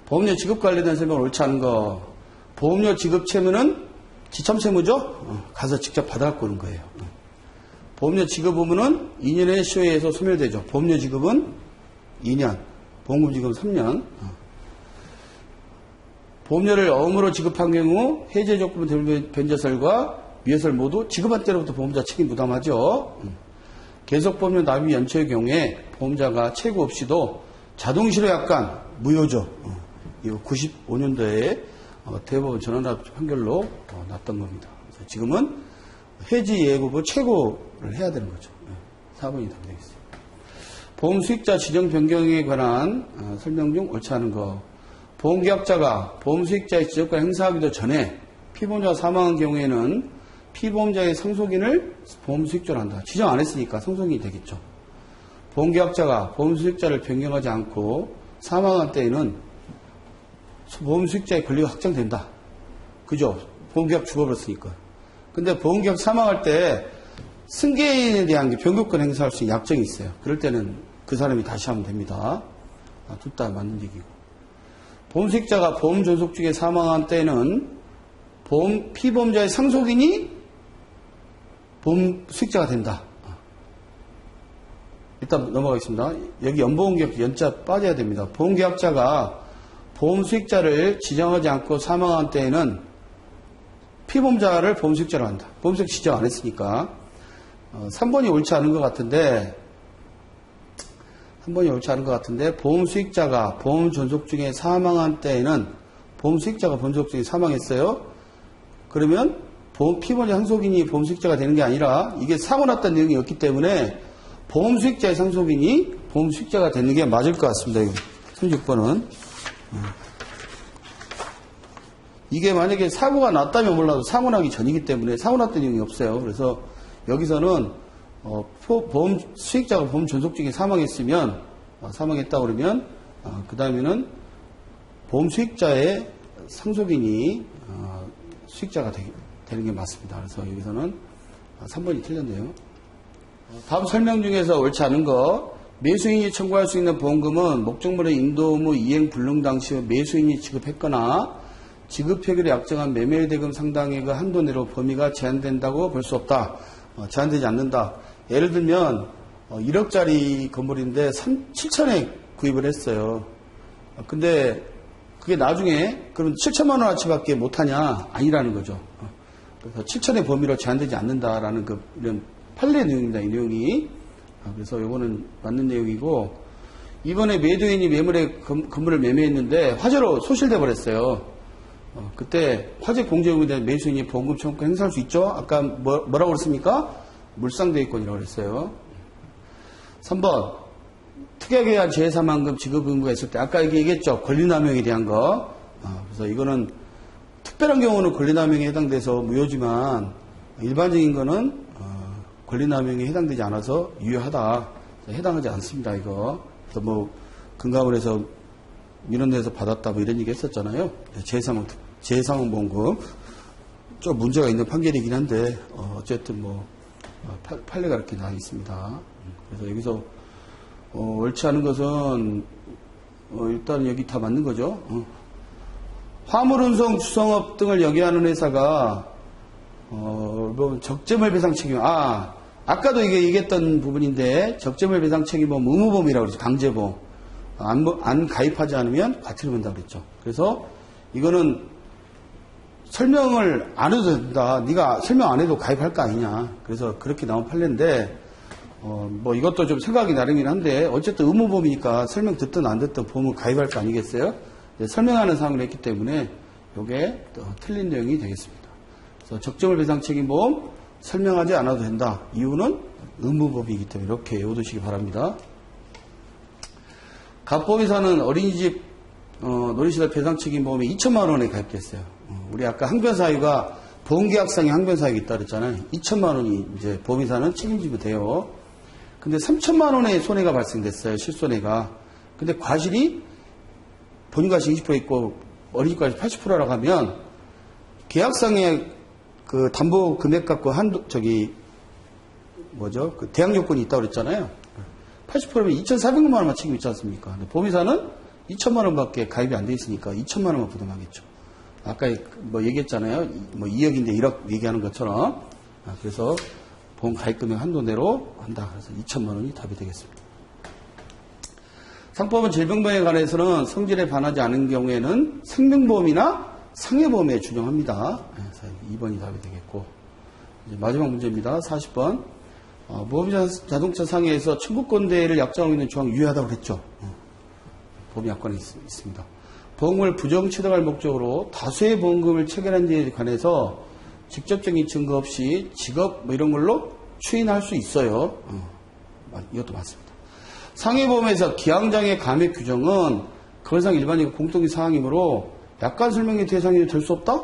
보험료 지급 관련된 설명을 옳지 않은 거. 보험료 지급 채무는 지참채무죠? 가서 직접 받아갖고 오는 거예요. 보험료 지급 의무는 2년의 시효에서 소멸되죠. 보험료 지급은 2년, 보험금 지급은 3년. 보험료를 어음으로 지급한 경우 해제 조건 변제설과 위해설 모두 지급한 때로부터 보험자 책임 부담하죠. 계속보험료 납입 연체의 경우에 보험자가 최고 없이도 자동실효약관 무효죠. 이거 95년도에 대법원 전원합 판결로 났던 겁니다. 그래서 지금은 해지 예고부 최고를 해야 되는 거죠. 4번이 답이 되겠어요. 보험 수익자 지정 변경에 관한 설명 중 옳지 않은 거. 보험계약자가 보험 수익자의 지적권 행사하기도 전에 피보험자가 사망한 경우에는 피보험자의 상속인을 보험 수익자로 한다. 지정 안 했으니까 상속인이 되겠죠. 보험계약자가 보험 수익자를 변경하지 않고 사망한 때에는 보험 수익자의 권리가 확정된다. 그죠? 보험계약 죽어버렸으니까. 근데 보험계약 사망할 때 승계인에 대한 게 변경권 행사할 수 있는 약정이 있어요. 그럴 때는 그 사람이 다시 하면 됩니다. 둘 다 맞는 얘기고. 보험 수익자가 보험 존속 중에 사망한 때는 피보험자의 상속인이 보험 수익자가 된다. 일단 넘어가겠습니다. 여기 연보험계약 연자 빠져야 됩니다. 보험계약자가 보험 수익자를 지정하지 않고 사망한 때에는 피보험자를 보험 수익자로 한다. 보험 수익 지정 안 했으니까. 3번이 옳지 않은 것 같은데, 3번이 옳지 않은 것 같은데, 보험 수익자가 보험 존속 중에 사망한 때에는 보험 수익자가 보험 존속 중에 사망했어요. 그러면 피보험자 상속인이 보험 수익자가 되는 게 아니라 이게 사고 났다는 내용이 없기 때문에 보험 수익자의 상속인이 보험 수익자가 되는 게 맞을 것 같습니다. 36번은. 이게 만약에 사고가 났다면 몰라도 사고 나기 전이기 때문에 사고 났다는 내용이 없어요. 그래서 여기서는 보험 수익자가 보험 존속 중에 사망했으면 사망했다 그러면 그 다음에는 보험 수익자의 상속인이 수익자가 되는 게 맞습니다. 그래서 여기서는 3번이 틀렸네요. 다음 설명 중에서 옳지 않은 거. 매수인이 청구할 수 있는 보험금은 목적물의 인도 의무 이행 불능 당시 매수인이 지급했거나 지급해결에 약정한 매매대금 상당액의 한도 내로 범위가 제한된다고 볼 수 없다. 제한되지 않는다. 예를 들면 1억짜리 건물인데 7천에 구입을 했어요. 근데 그게 나중에 그럼 7천만 원어치밖에 못하냐? 아니라는 거죠. 그래서 7천의 범위로 제한되지 않는다라는 이런 판례 내용입니다. 이 내용이. 그래서 이거는 맞는 내용이고, 이번에 매도인이 건물을 매매했는데 화재로 소실돼 버렸어요. 그때 화재 공제금에 대한 매수인이 보험금 청구권 행사할 수 있죠? 아까 뭐라고 그랬습니까? 물상대위권이라고 그랬어요. 3번. 특약에 의한 재해사망금 지급 의무가 있을 때, 아까 얘기했죠? 권리남용에 대한 거. 그래서 이거는 특별한 경우는 권리남용에 해당돼서 무효지만, 일반적인 거는 권리남용에 해당되지 않아서 유효하다. 해당하지 않습니다, 이거. 그래서 뭐, 금감원에서 민원내에서 받았다, 뭐 이런 얘기 했었잖아요. 재해상황보험금. 좀 문제가 있는 판결이긴 한데, 어쨌든 뭐, 판례가 이렇게 나와 있습니다. 그래서 여기서, 옳지 않은 것은, 일단 여기 다 맞는 거죠. 화물운송, 주성업 등을 영위하는 회사가, 뭐, 적재물 배상 책임, 아까도 이게 얘기했던 부분인데, 적재물 배상 책임보험 의무보험이라고 그러죠. 강제보험. 안 가입하지 않으면 과태료 문다고 그랬죠. 그래서 이거는 설명을 안 해도 된다. 네가 설명 안 해도 가입할 거 아니냐. 그래서 그렇게 나온 판례인데, 뭐 이것도 좀 생각이 나름이긴 한데, 어쨌든 의무보험이니까 설명 듣든 안 듣든 보험을 가입할 거 아니겠어요? 설명하는 사항을 했기 때문에 이게 틀린 내용이 되겠습니다. 그래서 적재물 배상 책임보험 설명하지 않아도 된다. 이유는 의무보험이기 때문에 이렇게 외워두시기 바랍니다. 갑보험회사는 어린이집 놀이시설 배상 책임보험에 2천만 원에 가입됐어요. 우리 아까 항변사유가 보험계약상의 항변사유가 있다 그랬잖아요. 2천만 원이 이제 보험회사는 책임지면 돼요. 근데 3천만 원의 손해가 발생됐어요. 실손해가. 근데 과실이 본인과실 20% 있고 어린이집과실 80%라고 하면 계약상의 그 담보 금액 갖고 그 대항 요건이 있다고 그랬잖아요. 80%면 2,400만 원만 책임 있지 않습니까? 근데 보험회사는 2천만 원밖에 가입이 안 돼 있으니까 2천만 원만 부담하겠죠. 아까 뭐 얘기했잖아요. 뭐 2억인데 1억 얘기하는 것처럼. 그래서 보험 가입 금액 한도 내로 한다. 그래서 2천만 원이 답이 되겠습니다. 상법은 질병보험에 관해서는 성질에 반하지 않은 경우에는 생명보험이나 상해보험에 준용합니다. 그래서 2번이 답이 되겠고. 이제 마지막 문제입니다. 40번. 보험자동차 상해에서 청구권대를 약정하고 있는 조항 유효하다고 그랬죠. 보험 약관에 있습니다. 보험금을 부정 취득할 목적으로 다수의 보험금을 체결한 데에 관해서 직접적인 증거 없이 직업 뭐 이런 걸로 추인할 수 있어요. 이것도 맞습니다. 상해보험에서 기왕장애 감액 규정은 그걸상 일반적 공통의 사항이므로 약관 설명의 대상이 될 수 없다?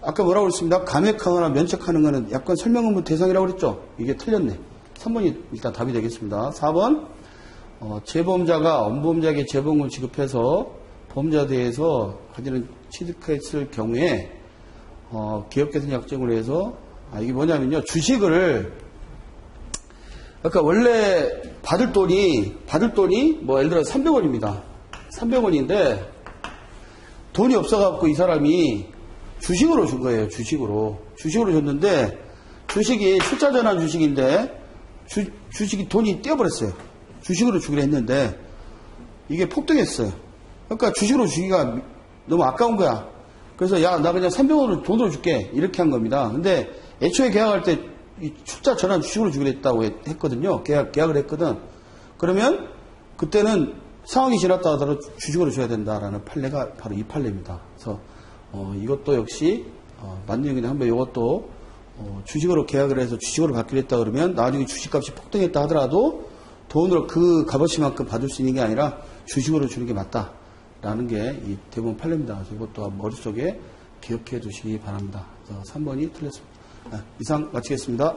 아까 뭐라고 그랬습니다. 감액하거나 면책하는 거는 약관 설명 의무 대상이라고 그랬죠. 이게 틀렸네. 3번이 일단 답이 되겠습니다. 4번 재보험자가 원보험자에게 재보험금을 지급해서 보험자에 대해서 가지는 취득했을 경우에 기업개선 약정을 해서 이게 뭐냐면요. 주식을 그러니까 원래 받을 돈이 뭐 예를 들어 300원입니다. 300원인데 돈이 없어갖고 이 사람이 주식으로 준 거예요. 주식으로 줬는데 주식이 출자 전환 주식인데 주식이 돈이 떼어버렸어요. 주식으로 주기로 했는데 이게 폭등했어요. 그러니까 주식으로 주기가 너무 아까운 거야. 그래서 야, 나 그냥 300원을 돈으로 줄게. 이렇게 한 겁니다. 근데 애초에 계약할 때 이 출자 전환 주식으로 주기로 했다고 했거든요. 계약을 했거든. 그러면 그때는 상황이 지났다 하더라도 주식으로 줘야 된다라는 판례가 바로 이 판례입니다. 그래서 이것도 역시 맞는 얘기는 한번 이것도 주식으로 계약을 해서 주식으로 받기로 했다 그러면 나중에 주식값이 폭등했다 하더라도 돈으로 그 값어치만큼 받을 수 있는 게 아니라 주식으로 주는 게 맞다라는 게 이 대부분 판례입니다. 그래서 이것도 머릿속에 기억해 두시기 바랍니다. 그래서 3번이 틀렸습니다. 이상 마치겠습니다.